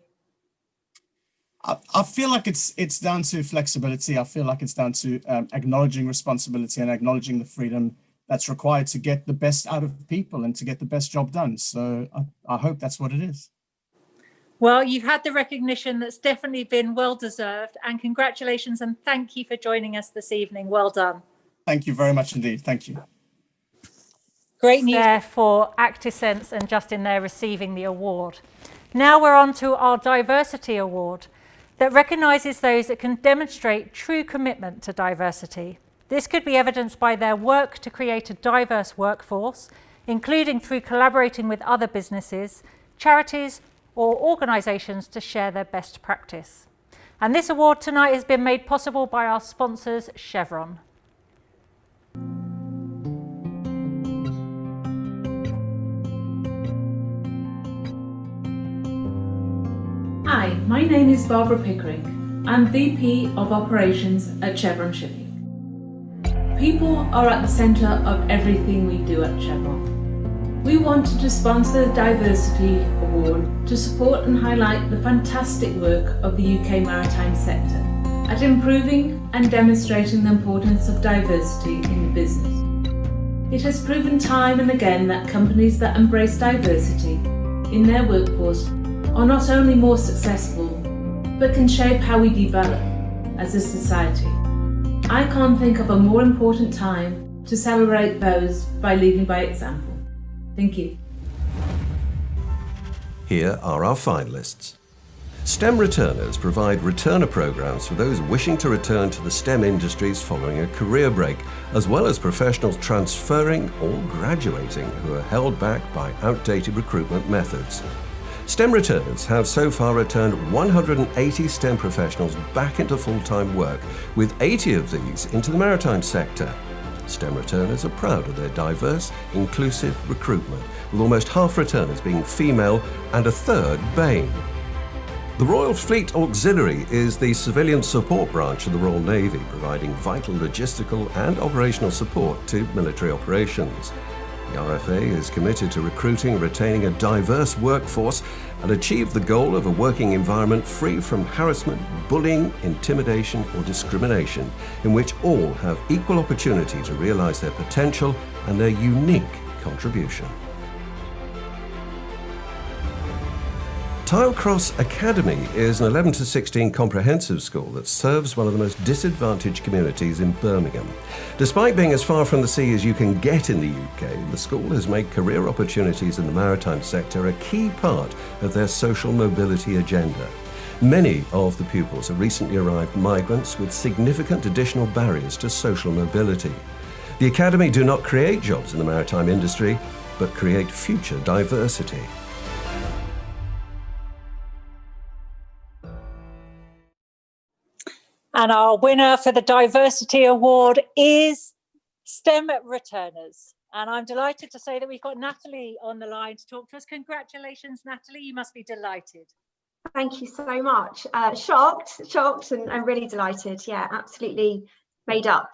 I feel like it's down to flexibility. I feel like it's down to acknowledging responsibility and acknowledging the freedom that's required to get the best out of people and to get the best job done. So I hope that's what it is. Well, you've had the recognition that's definitely been well deserved, and congratulations and thank you for joining us this evening. Well done. Thank you very much indeed. Thank you. Great news there for Actisense and Justin there receiving the award. Now we're on to our Diversity Award that recognises those that can demonstrate true commitment to diversity. This could be evidenced by their work to create a diverse workforce, including through collaborating with other businesses, charities, or organisations to share their best practice. And this award tonight has been made possible by our sponsors, Chevron. Hi, my name is Barbara Pickering. I'm VP of Operations at Chevron Shipping. People are at the centre of everything we do at Chevron. We wanted to sponsor the Diversity Award to support and highlight the fantastic work of the UK maritime sector at improving and demonstrating the importance of diversity in the business. It has proven time and again that companies that embrace diversity in their workforce are not only more successful, but can shape how we develop as a society. I can't think of a more important time to celebrate those by leading by example. Thank you. Here are our finalists. STEM returners provide returner programs for those wishing to return to the STEM industries following a career break, as well as professionals transferring or graduating who are held back by outdated recruitment methods. STEM returners have so far returned 180 STEM professionals back into full-time work, with 80 of these into the maritime sector. STEM returners are proud of their diverse, inclusive recruitment, with almost half returners being female and a third BAME. The Royal Fleet Auxiliary is the civilian support branch of the Royal Navy, providing vital logistical and operational support to military operations. The RFA is committed to recruiting and retaining a diverse workforce and achieve the goal of a working environment free from harassment, bullying, intimidation or discrimination, in which all have equal opportunity to realise their potential and their unique contribution. Tilecross Academy is an 11 to 16 comprehensive school that serves one of the most disadvantaged communities in Birmingham. Despite being as far from the sea as you can get in the UK, the school has made career opportunities in the maritime sector a key part of their social mobility agenda. Many of the pupils are recently arrived migrants with significant additional barriers to social mobility. The Academy do not create jobs in the maritime industry, but create future diversity. And our winner for the Diversity Award is STEM Returners. And I'm delighted to say that we've got Natalie on the line to talk to us. Congratulations, Natalie. You must be delighted. Thank you so much. Shocked and really delighted. Yeah, absolutely made up.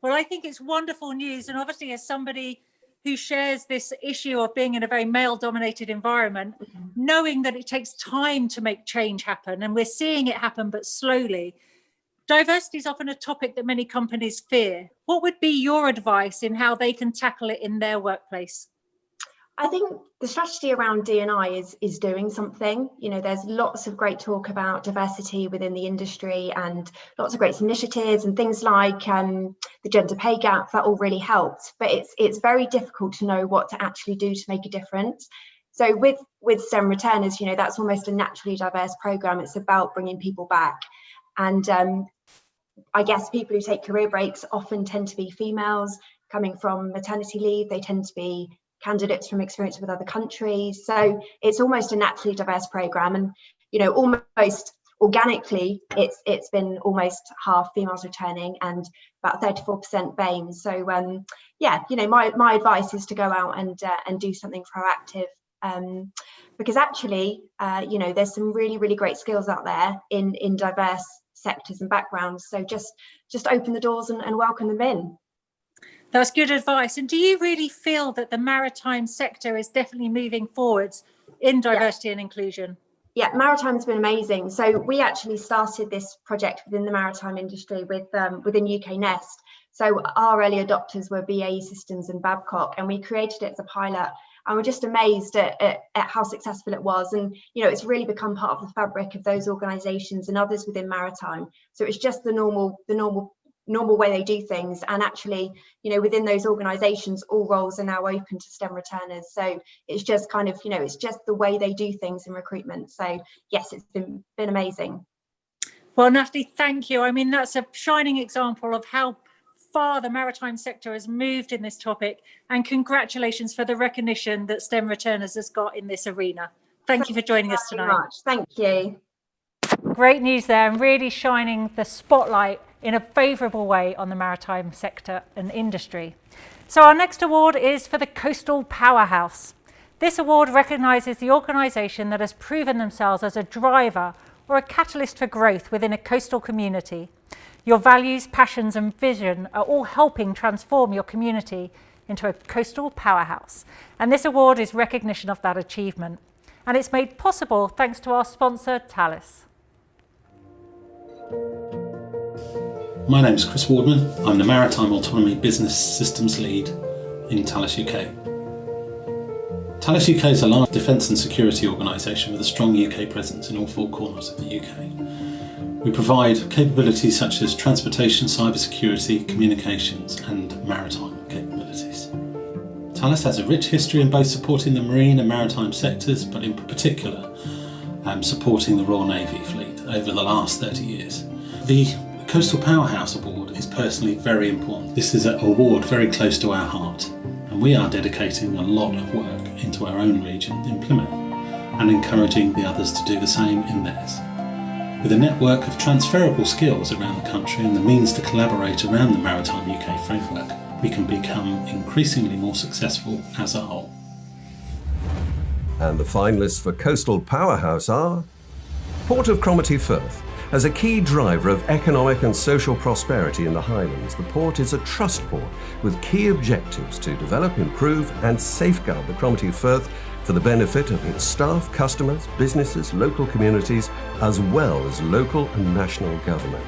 Well, I think it's wonderful news. And obviously, as somebody who shares this issue of being in a very male-dominated environment, knowing that it takes time to make change happen, and we're seeing it happen, but slowly. Diversity is often a topic that many companies fear. What would be your advice in how they can tackle it in their workplace? I think the strategy around D&I is doing something. You know, there's lots of great talk about diversity within the industry and lots of great initiatives and things like the gender pay gap that all really helped. But it's very difficult to know what to actually do to make a difference. So with STEM returners, you know, that's almost a naturally diverse program. It's about bringing people back. And I guess people who take career breaks often tend to be females coming from maternity leave. They tend to be candidates from experience with other countries. So it's almost a naturally diverse program. And, you know, almost organically, it's been almost half females returning and about 34% BAME. So, yeah, you know, my advice is to go out and do something proactive. Because actually, you know, there's some really, really great skills out there in diverse sectors and backgrounds. So just open the doors and welcome them in. That's good advice. And do you really feel that the maritime sector is definitely moving forwards in diversity and inclusion? Yeah, maritime's been amazing. So we actually started this project within the maritime industry within UK Nest. So our early adopters were BAE Systems and Babcock, and we created it as a pilot. And we're just amazed at how successful it was. And, you know, it's really become part of the fabric of those organisations and others within maritime. So it's just the normal way they do things. And actually, you know, within those organisations, all roles are now open to STEM returners. So it's just kind of, you know, it's just the way they do things in recruitment. So yes, it's been amazing. Well, Natalie, thank you. I mean, that's a shining example of how far the maritime sector has moved in this topic, and congratulations for the recognition that STEM returners has got in this arena. Thank you for joining us tonight. Much. Thank you. Great news there, and really shining the spotlight in a favourable way on the maritime sector and industry. So our next award is for the Coastal Powerhouse. This award recognises the organisation that has proven themselves as a driver or a catalyst for growth within a coastal community. Your values, passions and vision are all helping transform your community into a coastal powerhouse. And this award is recognition of that achievement. And it's made possible thanks to our sponsor, Thales. My name is Chris Wardman. I'm the Maritime Autonomy Business Systems Lead in Thales UK. Thales UK is a large defence and security organisation with a strong UK presence in all four corners of the UK. We provide capabilities such as transportation, cybersecurity, communications and maritime capabilities. Thales has a rich history in both supporting the marine and maritime sectors, but in particular supporting the Royal Navy fleet over the last 30 years. The Coastal Powerhouse Award is personally very important. This is an award very close to our heart, and we are dedicating a lot of work into our own region in Plymouth and encouraging the others to do the same in theirs. With a network of transferable skills around the country and the means to collaborate around the Maritime UK framework, we can become increasingly more successful as a whole. And the finalists for Coastal Powerhouse are Port of Cromarty Firth. As a key driver of economic and social prosperity in the Highlands, the port is a trust port with key objectives to develop, improve and safeguard the Cromarty Firth for the benefit of its staff, customers, businesses, local communities, as well as local and national government.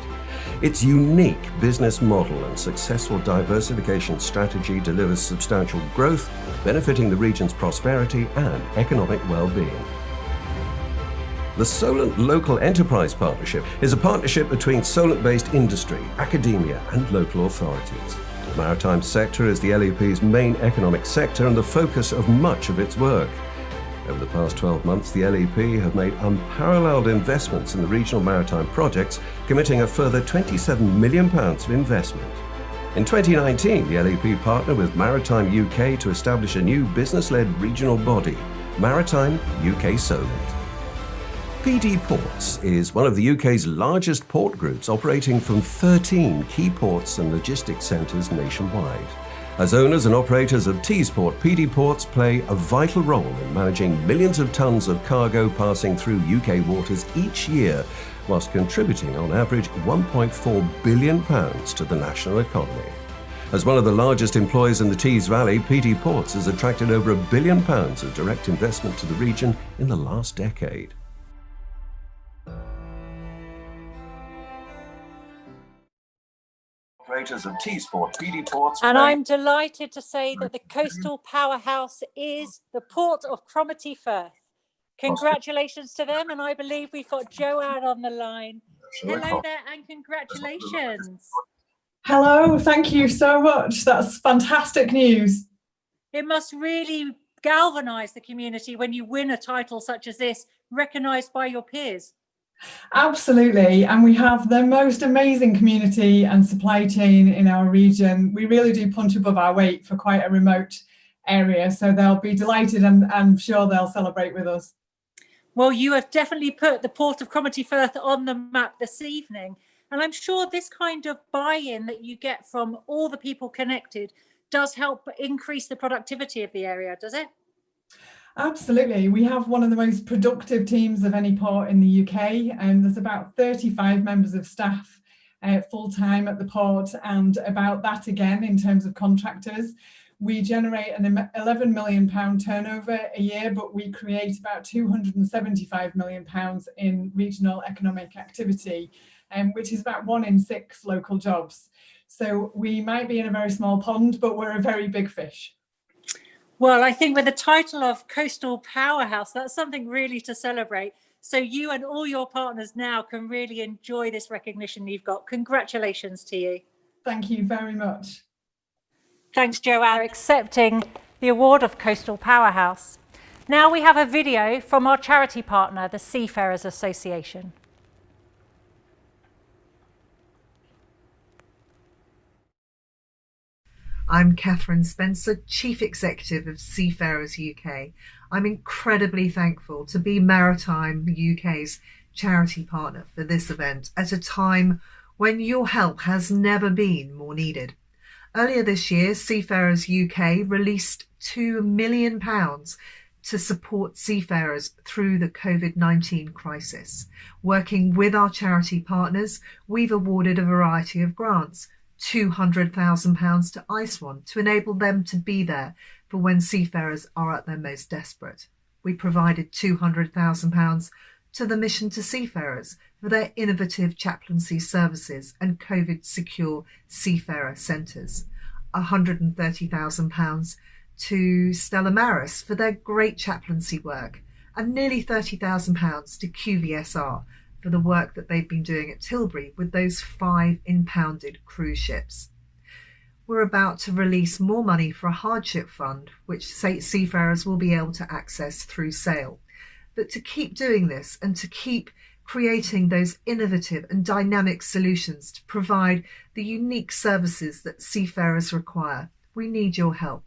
Its unique business model and successful diversification strategy delivers substantial growth, benefiting the region's prosperity and economic well-being. The Solent Local Enterprise Partnership is a partnership between Solent-based industry, academia and local authorities. The maritime sector is the LEP's main economic sector and the focus of much of its work. Over the past 12 months, the LEP have made unparalleled investments in the regional maritime projects, committing a further £27 million of investment. In 2019, the LEP partnered with Maritime UK to establish a new business-led regional body, Maritime UK Solent. PD Ports is one of the UK's largest port groups, operating from 13 key ports and logistics centres nationwide. As owners and operators of Teesport, PD Ports play a vital role in managing millions of tonnes of cargo passing through UK waters each year, whilst contributing on average £1.4 billion to the national economy. As one of the largest employers in the Tees Valley, PD Ports has attracted over £1 billion of direct investment to the region in the last decade. Operators of Teesport, PD Ports. And I'm delighted to say that the coastal powerhouse is the Port of Cromarty Firth. Congratulations to them, and I believe we've got Joanne on the line. Hello there and congratulations. Hello, thank you so much. That's fantastic news. It must really galvanise the community when you win a title such as this, recognised by your peers. Absolutely, and we have the most amazing community and supply chain in our region. We really do punch above our weight for quite a remote area, so they'll be delighted and I'm sure they'll celebrate with us. Well, you have definitely put the Port of Cromarty Firth on the map this evening, and I'm sure this kind of buy-in that you get from all the people connected does help increase the productivity of the area, does it? Absolutely. We have one of the most productive teams of any port in the UK, and there's about 35 members of staff full-time at the port, and about that again in terms of contractors. We generate an £11 million turnover a year, but we create about £275 million in regional economic activity, which is about 1 in 6 local jobs. So we might be in a very small pond, but we're a very big fish. Well, I think with the title of Coastal Powerhouse, that's something really to celebrate. So you and all your partners now can really enjoy this recognition you've got. Congratulations to you. Thank you very much. Thanks, Joanne, for accepting the award of Coastal Powerhouse. Now we have a video from our charity partner, the Seafarers Association. I'm Catherine Spencer, Chief Executive of Seafarers UK. I'm incredibly thankful to be Maritime UK's charity partner for this event at a time when your help has never been more needed. Earlier this year, Seafarers UK released £2 million to support seafarers through the COVID-19 crisis. Working with our charity partners, we've awarded a variety of grants. £200,000 to IceOne to enable them to be there for when seafarers are at their most desperate. We provided £200,000 to the Mission to Seafarers for their innovative chaplaincy services and COVID-secure seafarer centres. £130,000 to Stella Maris for their great chaplaincy work, and nearly £30,000 to QVSR for the work that they've been doing at Tilbury with those 5 impounded cruise ships. We're about to release more money for a hardship fund, which seafarers will be able to access through sale. But to keep doing this and to keep creating those innovative and dynamic solutions to provide the unique services that seafarers require, we need your help.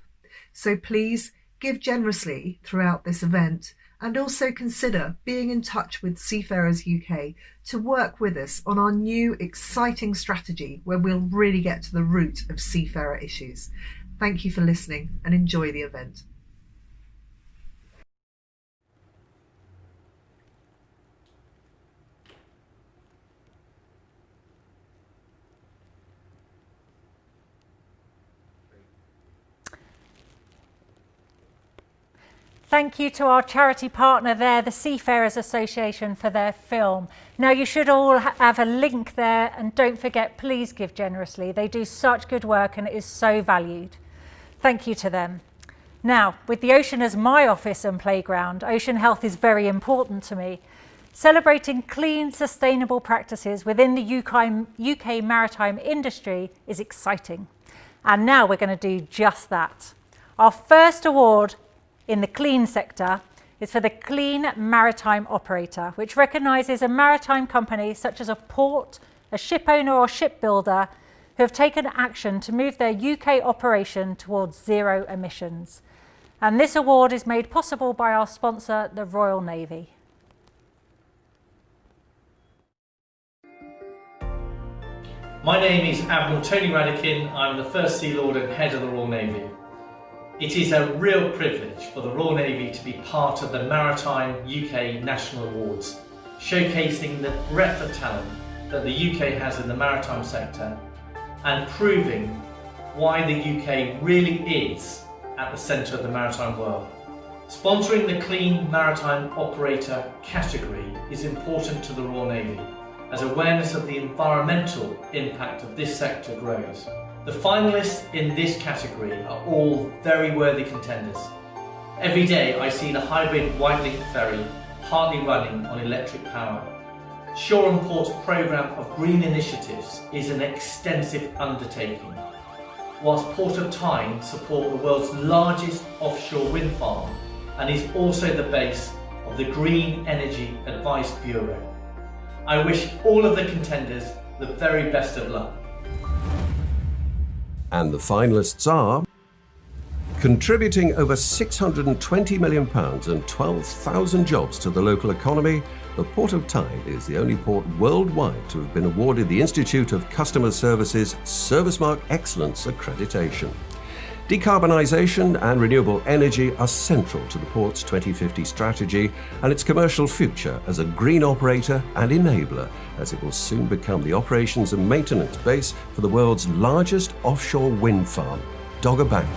So please give generously throughout this event And also consider being in touch with Seafarers UK to work with us on our new exciting strategy where we'll really get to the root of seafarer issues. Thank you for listening and enjoy the event. Thank you to our charity partner there, the Seafarers Association, for their film. Now, you should all have a link there, and don't forget, please give generously. They do such good work and it is so valued. Thank you to them. Now, with the ocean as my office and playground, ocean health is very important to me. Celebrating clean, sustainable practices within the UK maritime industry is exciting. And now we're going to do just that. Our first award in the clean sector is for the Clean Maritime Operator, which recognises a maritime company such as a port, a ship owner or shipbuilder who have taken action to move their UK operation towards zero emissions. And this award is made possible by our sponsor, the Royal Navy. My name is Admiral Tony Radikin. I'm the First Sea Lord and Head of the Royal Navy. It is a real privilege for the Royal Navy to be part of the Maritime UK National Awards, showcasing the breadth of talent that the UK has in the maritime sector and proving why the UK really is at the centre of the maritime world. Sponsoring the Clean Maritime Operator category is important to the Royal Navy as awareness of the environmental impact of this sector grows. The finalists in this category are all very worthy contenders. Every day I see the hybrid Whitelink ferry partly running on electric power. Shore and Port's programme of green initiatives is an extensive undertaking, whilst Port of Tyne support the world's largest offshore wind farm and is also the base of the Green Energy Advice Bureau. I wish all of the contenders the very best of luck. And the finalists are contributing over £620 million and 12,000 jobs to the local economy. The Port of Tyne is the only port worldwide to have been awarded the Institute of Customer Services Service Mark Excellence accreditation. Decarbonisation and renewable energy are central to the port's 2050 strategy and its commercial future as a green operator and enabler, as it will soon become the operations and maintenance base for the world's largest offshore wind farm, Dogger Bank.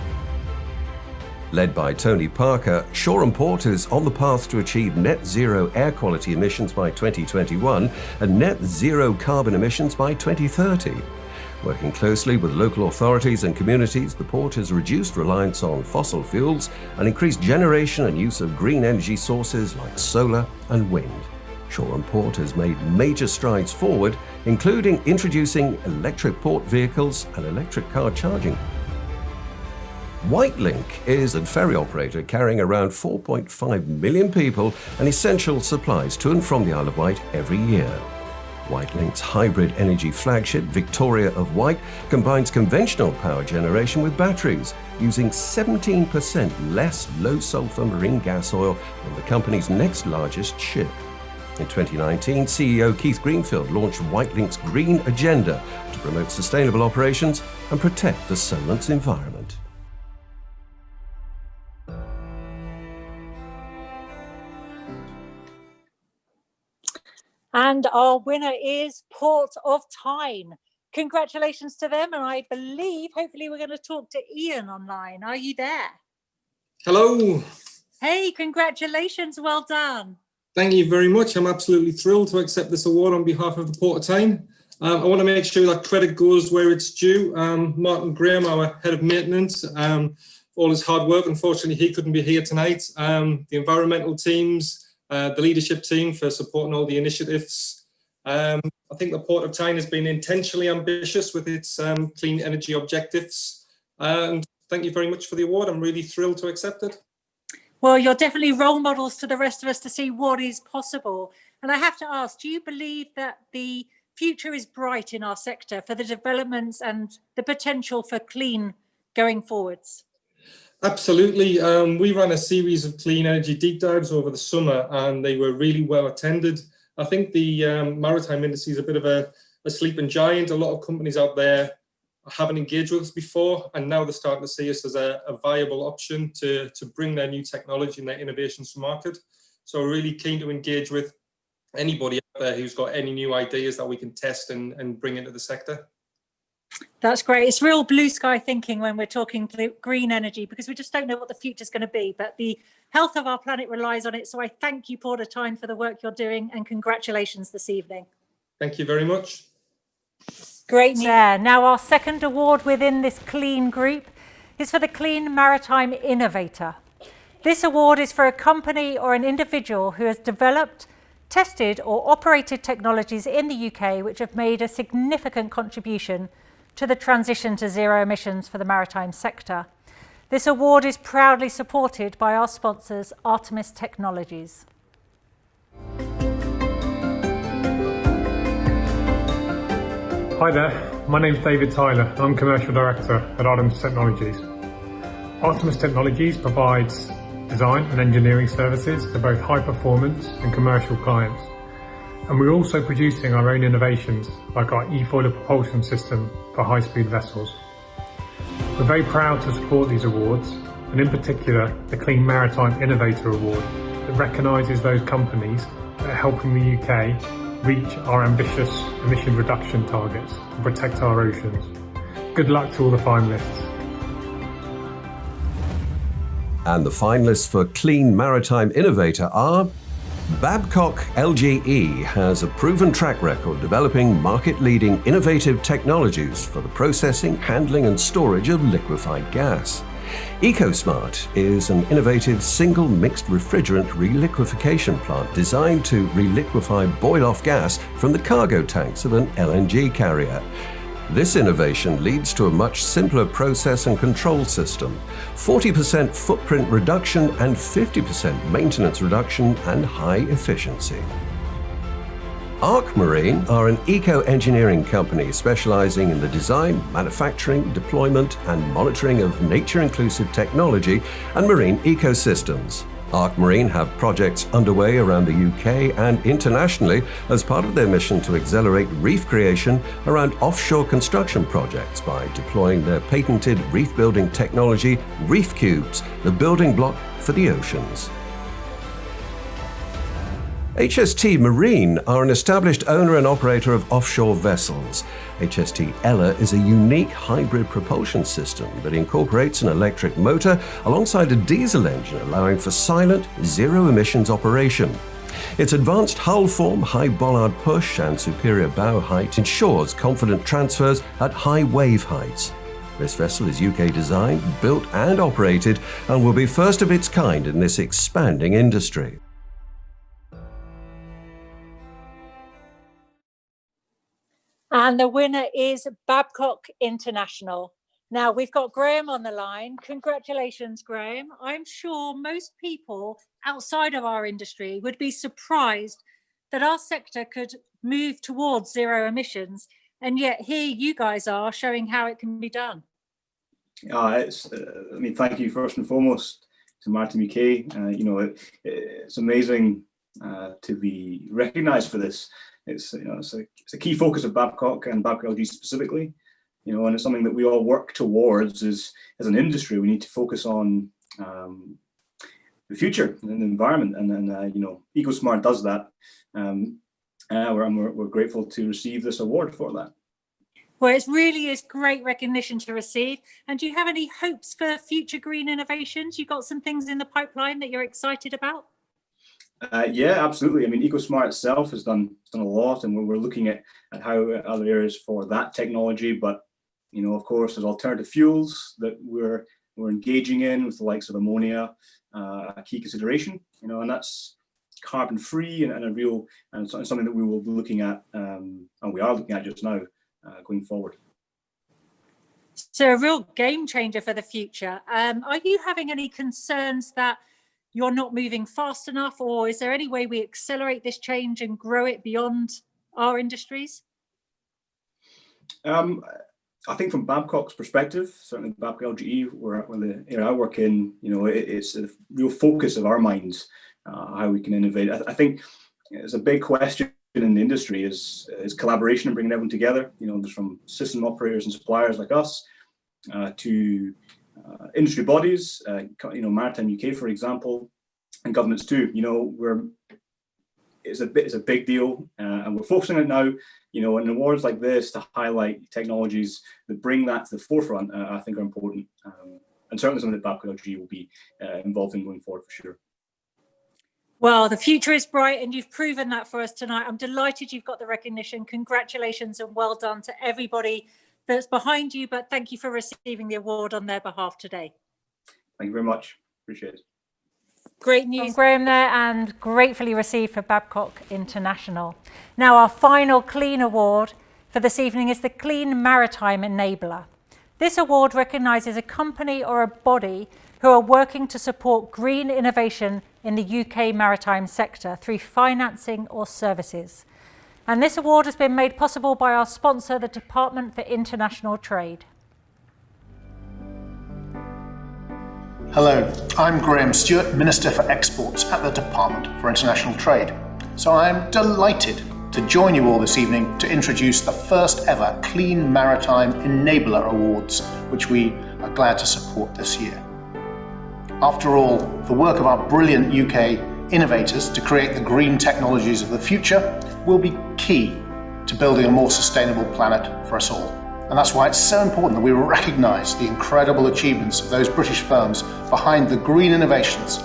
Led by Tony Parker, Shore and Port is on the path to achieve net zero air quality emissions by 2021 and net zero carbon emissions by 2030. Working closely with local authorities and communities, the port has reduced reliance on fossil fuels and increased generation and use of green energy sources like solar and wind. Shore and Port has made major strides forward, including introducing electric port vehicles and electric car charging. Whitelink is a ferry operator carrying around 4.5 million people and essential supplies to and from the Isle of Wight every year. Whitelink's hybrid energy flagship, Victoria of Wight, combines conventional power generation with batteries, using 17% less low-sulphur marine gas oil than the company's next largest ship. In 2019, CEO Keith Greenfield launched Whitelink's Green Agenda to promote sustainable operations and protect the Solent's environment. And our winner is Port of Tyne. Congratulations to them. And I believe, hopefully, we're going to talk to Ian online. Are you there? Hello. Hey, congratulations. Well done. Thank you very much. I'm absolutely thrilled to accept this award on behalf of the Port of Tyne. I want to make sure that credit goes where it's due. Martin Graham, our head of maintenance, for all his hard work. Unfortunately, he couldn't be here tonight. The environmental teams, the leadership team for supporting all the initiatives. I think the Port of Tyne has been intentionally ambitious with its clean energy objectives. And thank you very much for the award. I'm really thrilled to accept it. Well, you're definitely role models to the rest of us to see what is possible. And I have to ask, do you believe that the future is bright in our sector for the developments and the potential for clean going forwards? Absolutely. We ran a series of clean energy deep dives over the summer, and they were really well attended. I think the maritime industry is a bit of a sleeping giant. A lot of companies out there haven't engaged with us before, and now they're starting to see us as a viable option to bring their new technology and their innovations to market. So we're really keen to engage with anybody out there who's got any new ideas that we can test and bring into the sector. That's great. It's real blue sky thinking when we're talking green energy, because we just don't know what the future is going to be, but the health of our planet relies on it. So I thank you, Porter Tyne, for the work you're doing, and congratulations this evening. Thank you very much. Great. Now our second award within this clean group is for the Clean Maritime Innovator. This award is for a company or an individual who has developed, tested or operated technologies in the UK which have made a significant contribution to the transition to zero emissions for the maritime sector. This award is proudly supported by our sponsors, Artemis Technologies. Hi there, my name's David Tyler. I'm Commercial Director at Artemis Technologies. Artemis Technologies provides design and engineering services to both high performance and commercial clients. And we're also producing our own innovations, like our e-foiler propulsion system for high-speed vessels. We're very proud to support these awards, and in particular the Clean Maritime Innovator Award that recognises those companies that are helping the UK reach our ambitious emission reduction targets and protect our oceans. Good luck to all the finalists. And the finalists for Clean Maritime Innovator are Babcock LGE has a proven track record developing market-leading innovative technologies for the processing, handling and storage of liquefied gas. EcoSmart is an innovative single mixed refrigerant reliquefaction plant designed to reliquefy boil-off gas from the cargo tanks of an LNG carrier. This innovation leads to a much simpler process and control system, 40% footprint reduction and 50% maintenance reduction and high efficiency. Arc Marine are an eco-engineering company specializing in the design, manufacturing, deployment and monitoring of nature-inclusive technology and marine ecosystems. Arc Marine have projects underway around the UK and internationally as part of their mission to accelerate reef creation around offshore construction projects by deploying their patented reef building technology, Reef Cubes, the building block for the oceans. HST Marine are an established owner and operator of offshore vessels. HST Ella is a unique hybrid propulsion system that incorporates an electric motor alongside a diesel engine, allowing for silent, zero-emissions operation. Its advanced hull form, high bollard push and superior bow height ensures confident transfers at high wave heights. This vessel is UK designed, built and operated and will be first of its kind in this expanding industry. And the winner is Babcock International. Now we've got Graham on the line. Congratulations, Graham. I'm sure most people outside of our industry would be surprised that our sector could move towards zero emissions. And yet here you guys are showing how it can be done. I mean, thank you first and foremost to Maritime UK. It's amazing to be recognised for this. It's a key focus of Babcock and Babcock LG specifically, and it's something that we all work towards as an industry. We need to focus on the future and the environment, and EcoSmart does that. We're grateful to receive this award for that. Well, it really is great recognition to receive. And do you have any hopes for future green innovations? You got some things in the pipeline that you're excited about? Yeah, absolutely. I mean, EcoSmart itself has done a lot, and we're looking at how other areas for that technology. But of course, there's alternative fuels that we're engaging in with the likes of ammonia, a key consideration. And that's carbon free and a real and something that we will be looking at, and we are looking at just now going forward. So a real game changer for the future. Are you having any concerns that you're not moving fast enough, or is there any way we accelerate this change and grow it beyond our industries? I think from Babcock's perspective, certainly Babcock LGE, where the area I work in, it's a real focus of our minds, how we can innovate. I think it's a big question in the industry is collaboration and bringing everyone together. There's from system operators and suppliers like us to industry bodies, Maritime UK, for example, and governments too. It's a big deal, and we're focusing on it now. In awards like this to highlight technologies that bring that to the forefront, I think are important, and certainly something that Babcock LG will be involved in going forward for sure. Well, the future is bright, and you've proven that for us tonight. I'm delighted you've got the recognition. Congratulations and well done to everybody that's behind you, but thank you for receiving the award on their behalf today. Thank you very much. Appreciate it. Great news, Graham, there, and gratefully received for Babcock International. Now, our final Clean Award for this evening is the Clean Maritime Enabler. This award recognises a company or a body who are working to support green innovation in the UK maritime sector through financing or services. And this award has been made possible by our sponsor, the Department for International Trade. Hello, I'm Graham Stewart, Minister for Exports at the Department for International Trade. So I'm delighted to join you all this evening to introduce the first ever Clean Maritime Enabler Awards, which we are glad to support this year. After all, the work of our brilliant UK innovators to create the green technologies of the future will be key to building a more sustainable planet for us all. And that's why it's so important that we recognise the incredible achievements of those British firms behind the green innovations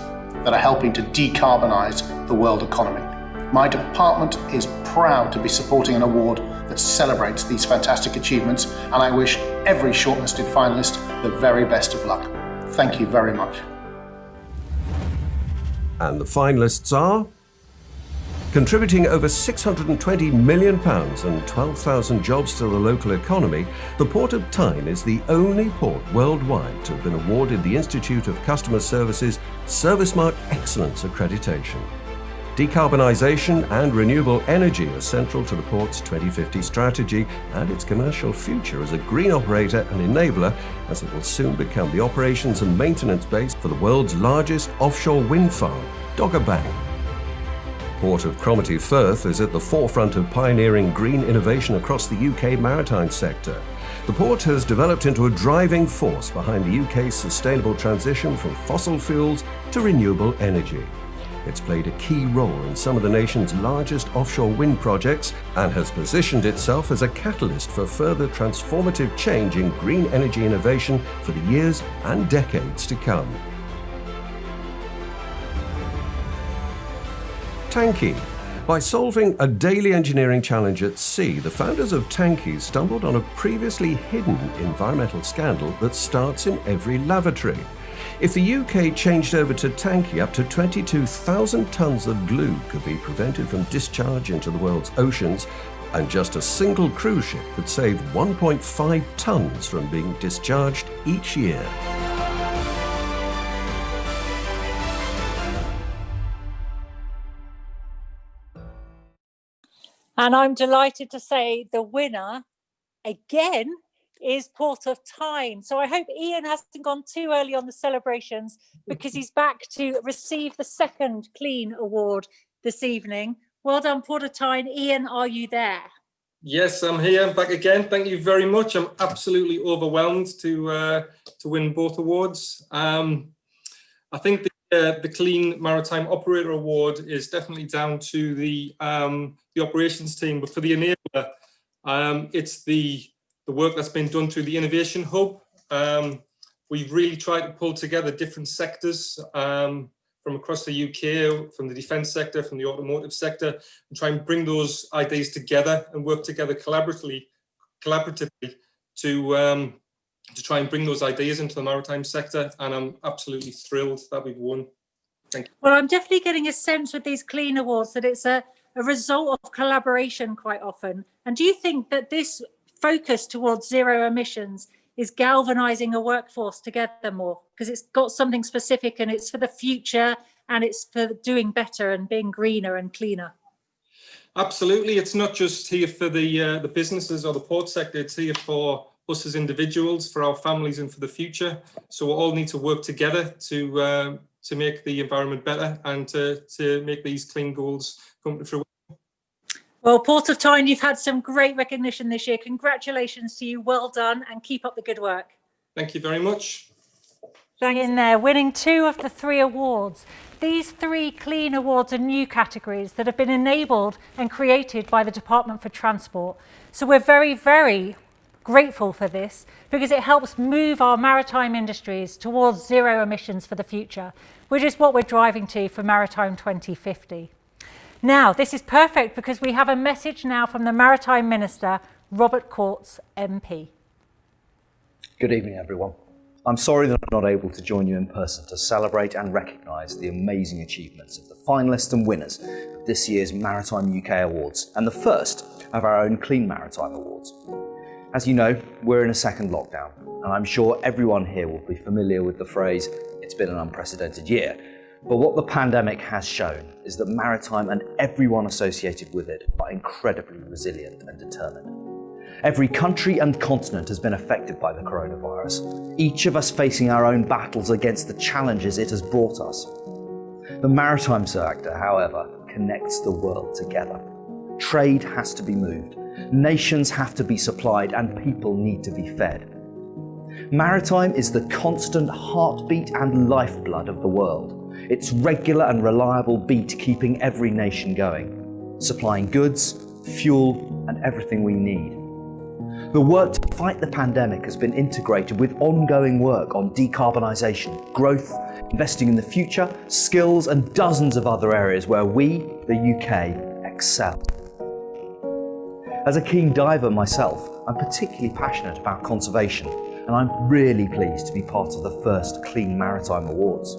that are helping to decarbonise the world economy. My department is proud to be supporting an award that celebrates these fantastic achievements, and I wish every shortlisted finalist the very best of luck. Thank you very much. And the finalists are contributing over £620 million and 12,000 jobs to the local economy. The Port of Tyne is the only port worldwide to have been awarded the Institute of Customer Services Service Mark Excellence accreditation. Decarbonisation and renewable energy are central to the port's 2050 strategy and its commercial future as a green operator and enabler, as it will soon become the operations and maintenance base for the world's largest offshore wind farm, Dogger Bank. Port of Cromarty Firth is at the forefront of pioneering green innovation across the UK maritime sector. The port has developed into a driving force behind the UK's sustainable transition from fossil fuels to renewable energy. It's played a key role in some of the nation's largest offshore wind projects and has positioned itself as a catalyst for further transformative change in green energy innovation for the years and decades to come. Tanki. By solving a daily engineering challenge at sea, the founders of Tanki stumbled on a previously hidden environmental scandal that starts in every lavatory. If the UK changed over to Tanki, up to 22,000 tonnes of glue could be prevented from discharge into the world's oceans, and just a single cruise ship could save 1.5 tonnes from being discharged each year. And I'm delighted to say the winner, again, is Port of Tyne. So I hope Ian hasn't gone too early on the celebrations, because he's back to receive the second Clean Award this evening. Well done, Port of Tyne. Ian, are you there? Yes, I'm here. I'm back again. Thank you very much. I'm absolutely overwhelmed to win both awards. I think the Clean Maritime Operator Award is definitely down to the operations team, but for the enabler, it's the work that's been done through the Innovation Hub. We've really tried to pull together different sectors from across the UK, from the defence sector, from the automotive sector, and try and bring those ideas together and work together collaboratively to try and bring those ideas into the maritime sector. And I'm absolutely thrilled that we've won. Thank you. Well, I'm definitely getting a sense with these Clean Awards that it's a result of collaboration quite often. And do you think that this focus towards zero emissions is galvanizing a workforce together more, because it's got something specific and it's for the future and it's for doing better and being greener and cleaner? Absolutely. It's not just here for the businesses or the port sector, it's here for us as individuals, for our families and for the future. So we all need to work together to make the environment better and to make these clean goals come to fruition. Well, Port of Tyne, you've had some great recognition this year. Congratulations to you. Well done, and keep up the good work. Thank you very much. Thanks. In there, winning 2 of the 3 awards. These 3 clean awards are new categories that have been enabled and created by the Department for Transport. So we're very, very grateful for this because it helps move our maritime industries towards zero emissions for the future, which is what we're driving to for Maritime 2050. Now, this is perfect because we have a message now from the Maritime Minister, Robert Courts, MP. Good evening, everyone. I'm sorry that I'm not able to join you in person to celebrate and recognise the amazing achievements of the finalists and winners of this year's Maritime UK Awards and the first of our own Clean Maritime Awards. As you know, we're in a second lockdown, and I'm sure everyone here will be familiar with the phrase, "It's been an unprecedented year." But what the pandemic has shown is that maritime and everyone associated with it are incredibly resilient and determined. Every country and continent has been affected by the coronavirus, each of us facing our own battles against the challenges it has brought us. The maritime sector, however, connects the world together. Trade has to be moved, nations have to be supplied, and people need to be fed. Maritime is the constant heartbeat and lifeblood of the world. It's regular and reliable beat keeping every nation going, supplying goods, fuel, and everything we need. The work to fight the pandemic has been integrated with ongoing work on decarbonisation, growth, investing in the future, skills, and dozens of other areas where we, the UK, excel. As a keen diver myself, I'm particularly passionate about conservation, and I'm really pleased to be part of the first Clean Maritime Awards.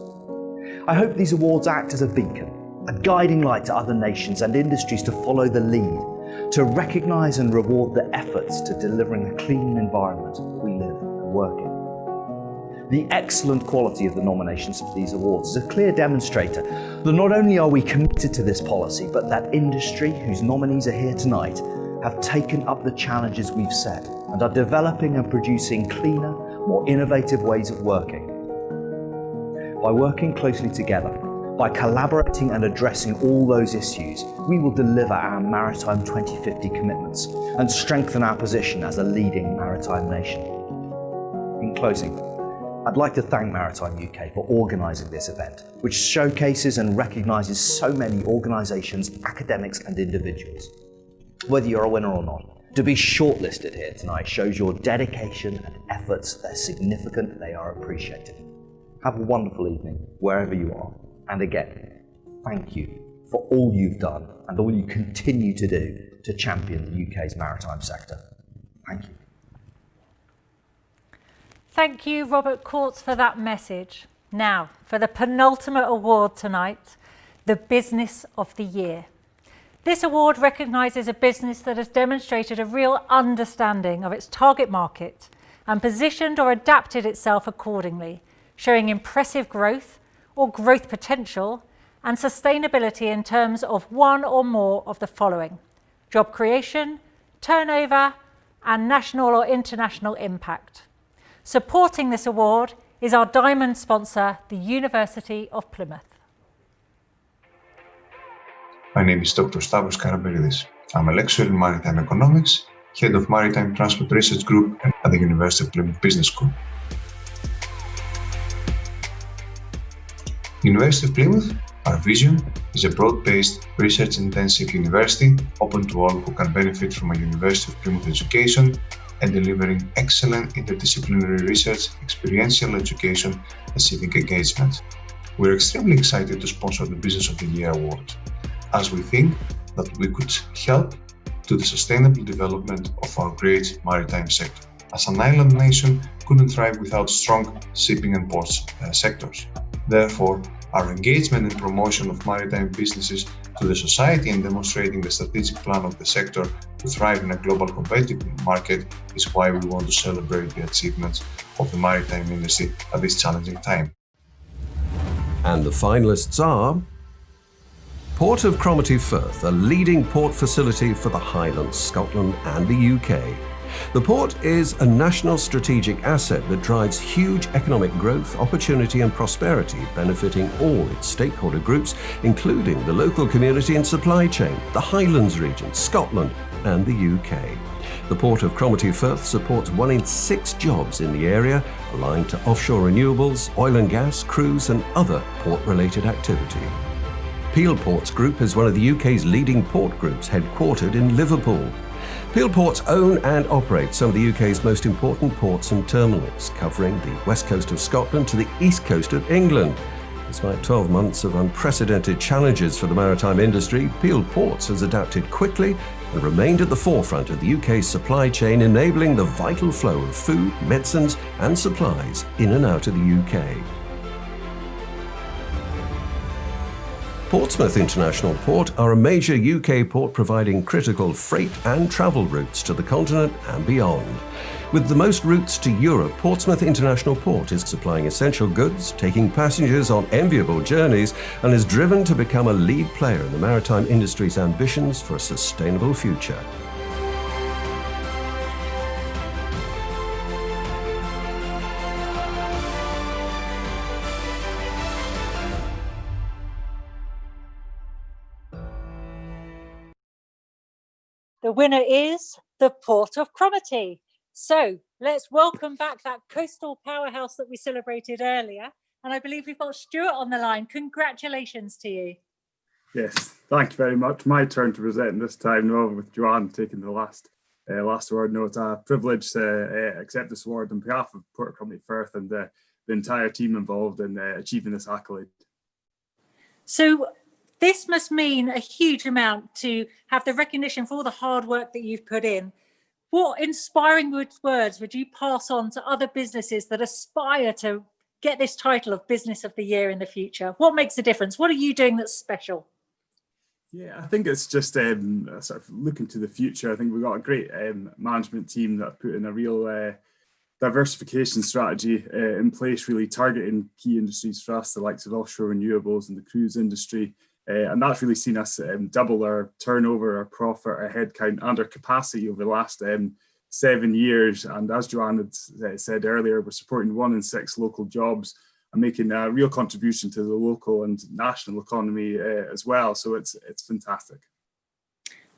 I hope these awards act as a beacon, a guiding light to other nations and industries to follow the lead, to recognise and reward the efforts to delivering a clean environment we live and work in. The excellent quality of the nominations for these awards is a clear demonstrator that not only are we committed to this policy, but that industry whose nominees are here tonight have taken up the challenges we've set and are developing and producing cleaner, more innovative ways of working. By working closely together, by collaborating and addressing all those issues, we will deliver our Maritime 2050 commitments and strengthen our position as a leading maritime nation. In closing, I'd like to thank Maritime UK for organising this event, which showcases and recognises so many organisations, academics and individuals. Whether you're a winner or not, to be shortlisted here tonight shows your dedication and efforts. They're significant, they are appreciated. Have a wonderful evening, wherever you are. And again, thank you for all you've done and all you continue to do to champion the UK's maritime sector. Thank you. Thank you, Robert Courts, for that message. Now, for the penultimate award tonight, the Business of the Year. This award recognises a business that has demonstrated a real understanding of its target market and positioned or adapted itself accordingly, showing impressive growth or growth potential and sustainability in terms of one or more of the following: job creation, turnover, and national or international impact. Supporting this award is our diamond sponsor, the University of Plymouth. My name is Dr. Stavros Karaberidis. I'm a lecturer in Maritime Economics, Head of Maritime Transport Research Group at the University of Plymouth Business School. University of Plymouth, our vision, is a broad-based, research-intensive university open to all who can benefit from a University of Plymouth education and delivering excellent interdisciplinary research, experiential education, and civic engagement. We're extremely excited to sponsor the Business of the Year Award, as we think that we could help to the sustainable development of our great maritime sector, as an island nation couldn't thrive without strong shipping and ports sectors. Therefore, our engagement and promotion of maritime businesses to the society and demonstrating the strategic plan of the sector to thrive in a global competitive market is why we want to celebrate the achievements of the maritime industry at this challenging time. And the finalists are Port of Cromarty Firth, a leading port facility for the Highlands, Scotland and the UK. The port is a national strategic asset that drives huge economic growth, opportunity and prosperity, benefiting all its stakeholder groups, including the local community and supply chain, the Highlands region, Scotland and the UK. The Port of Cromarty Firth supports 1 in 6 jobs in the area, aligned to offshore renewables, oil and gas, cruise and other port-related activity. Peel Ports Group is one of the UK's leading port groups, headquartered in Liverpool. Peel Ports own and operate some of the UK's most important ports and terminals, covering the west coast of Scotland to the east coast of England. Despite 12 months of unprecedented challenges for the maritime industry, Peel Ports has adapted quickly and remained at the forefront of the UK's supply chain, enabling the vital flow of food, medicines and supplies in and out of the UK. Portsmouth International Port are a major UK port providing critical freight and travel routes to the continent and beyond. With the most routes to Europe, Portsmouth International Port is supplying essential goods, taking passengers on enviable journeys, and is driven to become a lead player in the maritime industry's ambitions for a sustainable future. The winner is the Port of Cromarty. So let's welcome back that coastal powerhouse that we celebrated earlier. And I believe we've got Stuart on the line. Congratulations to you. Yes, thank you very much. My turn to present this time, no, with Joanne taking the last award. No, it's a privilege to accept this award on behalf of Port of Cromarty Firth and the entire team involved in achieving this accolade. So this must mean a huge amount to have the recognition for all the hard work that you've put in. What inspiring words would you pass on to other businesses that aspire to get this title of Business of the Year in the future? What makes a difference? What are you doing that's special? Yeah, I think it's just sort of looking to the future. I think we've got a great management team that have put in a real diversification strategy in place, really targeting key industries for us, the likes of offshore renewables and the cruise industry. And that's really seen us double our turnover, our profit, our headcount and our capacity over the last 7 years. And as Joanne had said earlier, we're supporting 1 in 6 local jobs and making a real contribution to the local and national economy as well. So it's fantastic.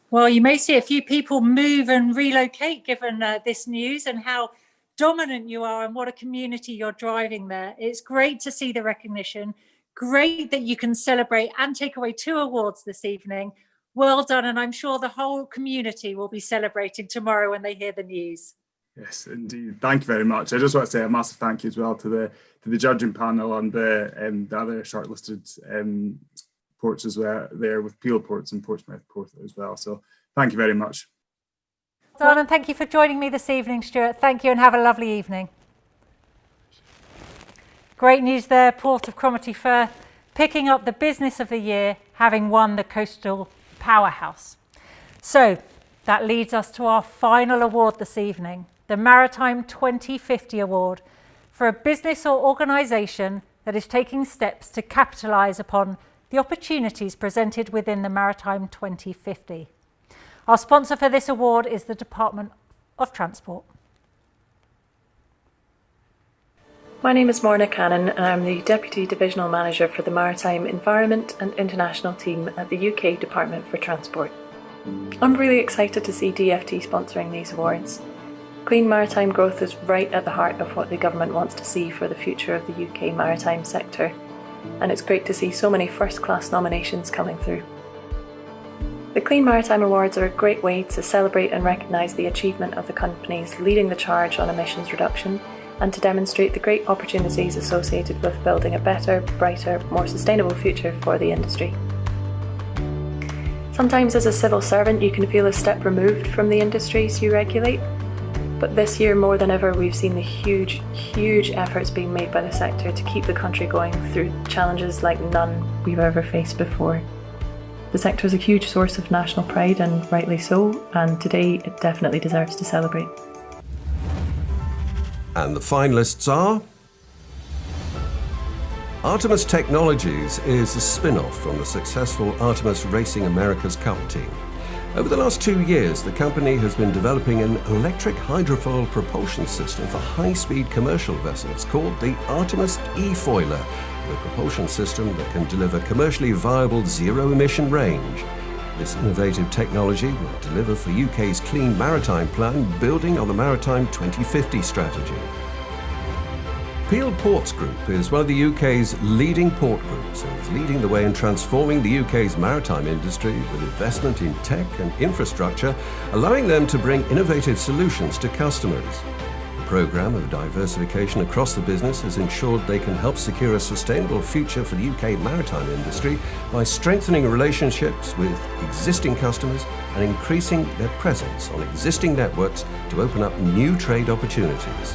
Well, you may see a few people move and relocate given this news and how dominant you are and what a community you're driving there. It's great to see the recognition. Great that you can celebrate and take away 2 awards this evening. Well done, and I'm sure the whole community will be celebrating tomorrow when they hear the news. Yes, indeed. Thank you very much. I just want to say a massive thank you as well to the judging panel and the other shortlisted ports as well there with Peel Ports and Portsmouth Port as well. So thank you very much. Well done, and thank you for joining me this evening, Stuart. Thank you and have a lovely evening. Great news there, Port of Cromarty Firth picking up the Business of the Year, having won the Coastal Powerhouse. So that leads us to our final award this evening, the Maritime 2050 Award for a business or organisation that is taking steps to capitalise upon the opportunities presented within the Maritime 2050. Our sponsor for this award is the Department of Transport. My name is Morna Cannon and I'm the Deputy Divisional Manager for the Maritime Environment and International team at the UK Department for Transport. I'm really excited to see DFT sponsoring these awards. Clean maritime growth is right at the heart of what the government wants to see for the future of the UK maritime sector, and it's great to see so many first-class nominations coming through. The Clean Maritime Awards are a great way to celebrate and recognise the achievement of the companies leading the charge on emissions reduction and to demonstrate the great opportunities associated with building a better, brighter, more sustainable future for the industry. Sometimes as a civil servant you can feel a step removed from the industries you regulate, but this year more than ever we've seen the huge efforts being made by the sector to keep the country going through challenges like none we've ever faced before. The sector is a huge source of national pride, and rightly so, and today it definitely deserves to celebrate. And the finalists are... Artemis Technologies is a spin-off from the successful Artemis Racing America's Cup team. Over the last 2 years, the company has been developing an electric hydrofoil propulsion system for high-speed commercial vessels called the Artemis E-Foiler, a propulsion system that can deliver commercially viable zero-emission range. This innovative technology will deliver for UK's Clean Maritime Plan, building on the Maritime 2050 strategy. Peel Ports Group is one of the UK's leading port groups and is leading the way in transforming the UK's maritime industry with investment in tech and infrastructure, allowing them to bring innovative solutions to customers. The programme of diversification across the business has ensured they can help secure a sustainable future for the UK maritime industry by strengthening relationships with existing customers and increasing their presence on existing networks to open up new trade opportunities.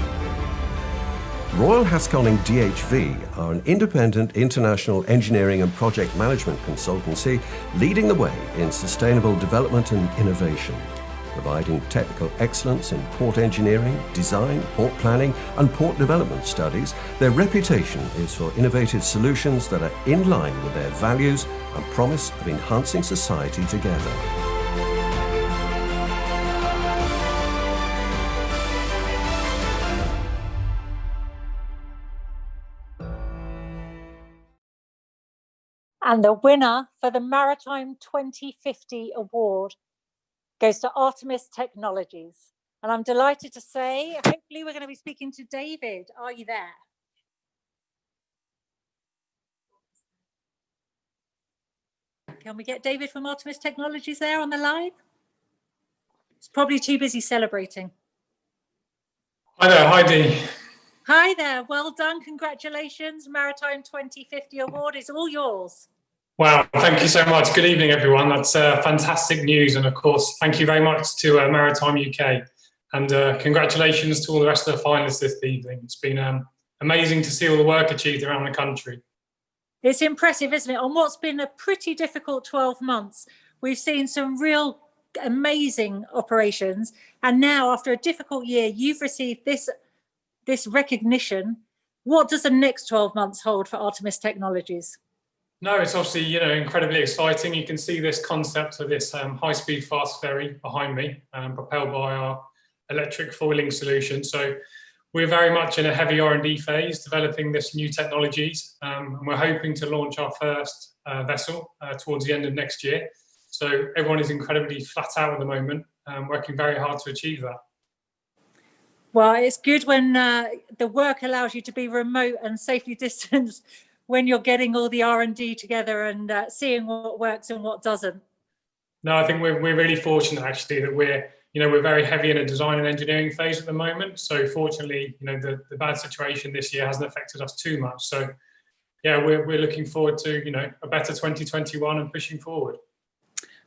Royal Haskoning DHV are an independent international engineering and project management consultancy leading the way in sustainable development and innovation, providing technical excellence in port engineering, design, port planning and port development studies. Their reputation is for innovative solutions that are in line with their values and promise of enhancing society together. And the winner for the Maritime 2050 award goes to Artemis Technologies. And I'm delighted to say, hopefully we're going to be speaking to David. Are you there? Can we get David from Artemis Technologies there on the line? He's probably too busy celebrating. Hi there, Heidi. Hi there, well done, congratulations. Maritime 2050 award is all yours. Wow, thank you so much. Good evening, everyone. That's fantastic news. And of course, thank you very much to Maritime UK. And congratulations to all the rest of the finalists this evening. It's been amazing to see all the work achieved around the country. It's impressive, isn't it? On what's been a pretty difficult 12 months, we've seen some real amazing operations. And now, after a difficult year, you've received this recognition. What does the next 12 months hold for Artemis Technologies? No, it's obviously, incredibly exciting. You can see this concept of this high-speed fast ferry behind me, propelled by our electric foiling solution. So we're very much in a heavy R&D phase, developing this new technologies. And we're hoping to launch our first vessel towards the end of next year. So everyone is incredibly flat out at the moment, working very hard to achieve that. Well, it's good when the work allows you to be remote and safely distanced when you're getting all the R&D together and seeing what works and what doesn't. No, I think we're really fortunate actually that we're very heavy in a design and engineering phase at the moment. So fortunately, the bad situation this year hasn't affected us too much. So yeah, we're looking forward to, a better 2021 and pushing forward.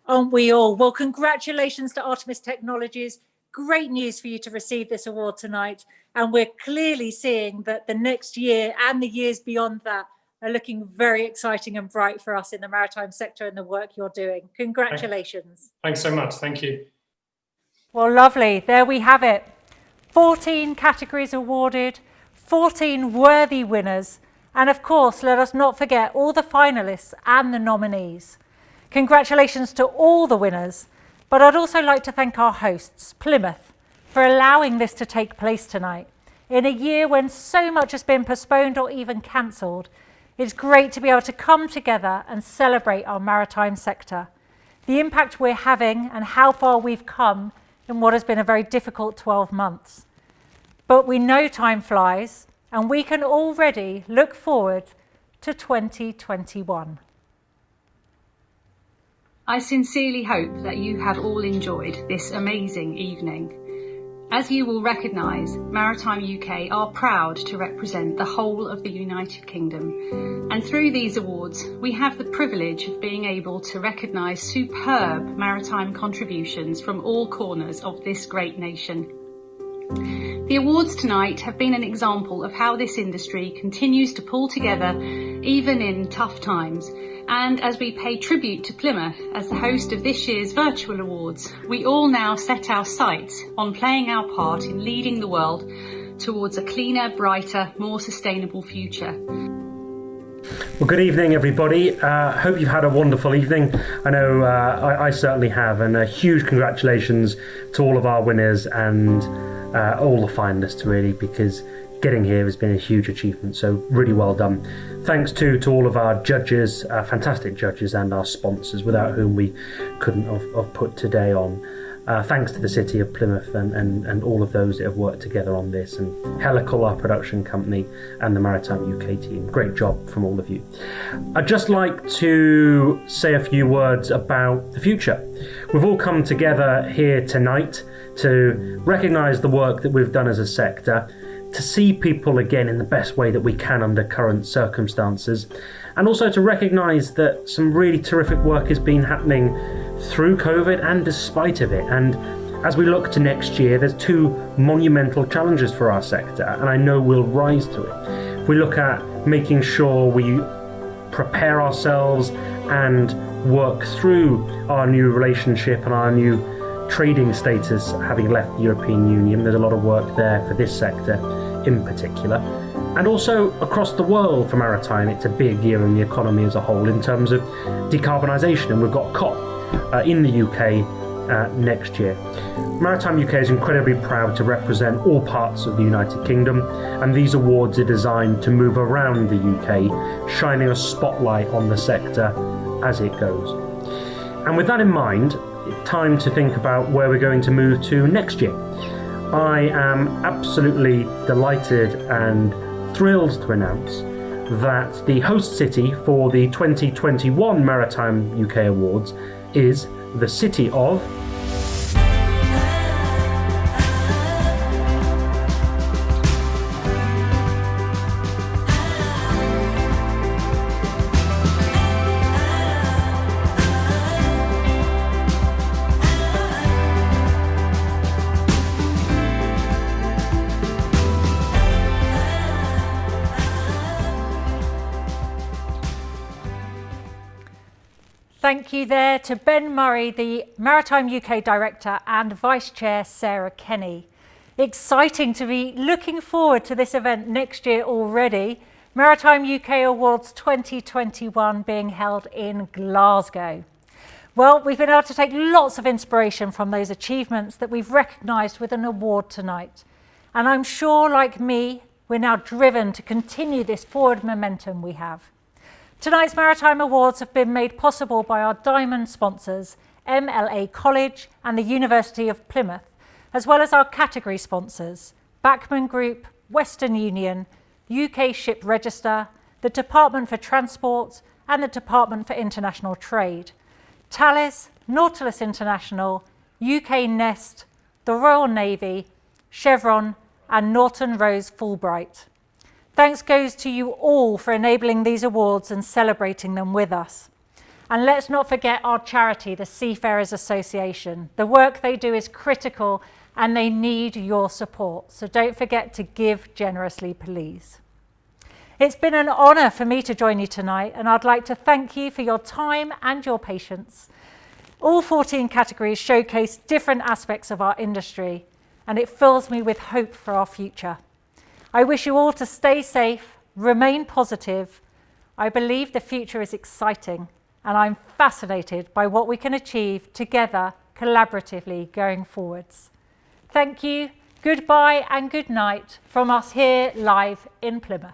Aren't we all? Well, congratulations to Artemis Technologies. Great news for you to receive this award tonight. And we're clearly seeing that the next year and the years beyond that are looking very exciting and bright for us in the maritime sector and the work you're doing. Congratulations. Thanks so much. Thank you. Well, lovely. There we have it. 14 categories awarded, 14 worthy winners. And of course, let us not forget all the finalists and the nominees. Congratulations to all the winners. But I'd also like to thank our hosts, Plymouth, for allowing this to take place tonight. In a year when so much has been postponed or even cancelled, it's great to be able to come together and celebrate our maritime sector, the impact we're having and how far we've come in what has been a very difficult 12 months. But we know time flies and we can already look forward to 2021. I sincerely hope that you have all enjoyed this amazing evening. As you will recognise, Maritime UK are proud to represent the whole of the United Kingdom. And through these awards, we have the privilege of being able to recognise superb maritime contributions from all corners of this great nation. The awards tonight have been an example of how this industry continues to pull together even in tough times. And as we pay tribute to Plymouth as the host of this year's virtual awards, we all now set our sights on playing our part in leading the world towards a cleaner, brighter, more sustainable future. Well, good evening, everybody. Hope you've had a wonderful evening. I know I certainly have, and a huge congratulations to all of our winners and all the finalists, really, because getting here has been a huge achievement, so really well done. Thanks to all of our judges, fantastic judges, and our sponsors, without whom we couldn't have put today on. Thanks to the City of Plymouth and all of those that have worked together on this, and Helical, our production company, and the Maritime UK team. Great job from all of you. I'd just like to say a few words about the future. We've all come together here tonight to recognise the work that we've done as a sector, to see people again in the best way that we can under current circumstances, and also to recognise that some really terrific work has been happening through COVID and despite of it. And as we look to next year, there's two monumental challenges for our sector, and I know we'll rise to it. If we look at making sure we prepare ourselves and work through our new relationship and our new trading status having left the European Union, there's a lot of work there for this sector in particular. And also across the world for maritime, it's a big year in the economy as a whole in terms of decarbonisation, and we've got COP in the UK next year. Maritime UK is incredibly proud to represent all parts of the United Kingdom, and these awards are designed to move around the UK, shining a spotlight on the sector as it goes. And with that in mind, it's time to think about where we're going to move to next year. I am absolutely delighted and thrilled to announce that the host city for the 2021 Maritime UK Awards is the city of Thank you there to Ben Murray, the Maritime UK Director, and Vice Chair Sarah Kenny. Exciting to be looking forward to this event next year already. Maritime UK Awards 2021 being held in Glasgow. Well, we've been able to take lots of inspiration from those achievements that we've recognised with an award tonight. And I'm sure, like me, we're now driven to continue this forward momentum we have. Tonight's Maritime Awards have been made possible by our diamond sponsors, MLA College and the University of Plymouth, as well as our category sponsors, Bachmann Group, Western Union, UK Ship Register, the Department for Transport and the Department for International Trade, Thales, Nautilus International, UK Nest, the Royal Navy, Chevron and Norton Rose Fulbright. Thanks goes to you all for enabling these awards and celebrating them with us. And let's not forget our charity, the Seafarers Association. The work they do is critical and they need your support. So don't forget to give generously, please. It's been an honour for me to join you tonight, and I'd like to thank you for your time and your patience. All 14 categories showcase different aspects of our industry, and it fills me with hope for our future. I wish you all to stay safe, remain positive. I believe the future is exciting, and I'm fascinated by what we can achieve together, collaboratively going forwards. Thank you, goodbye and good night from us here live in Plymouth.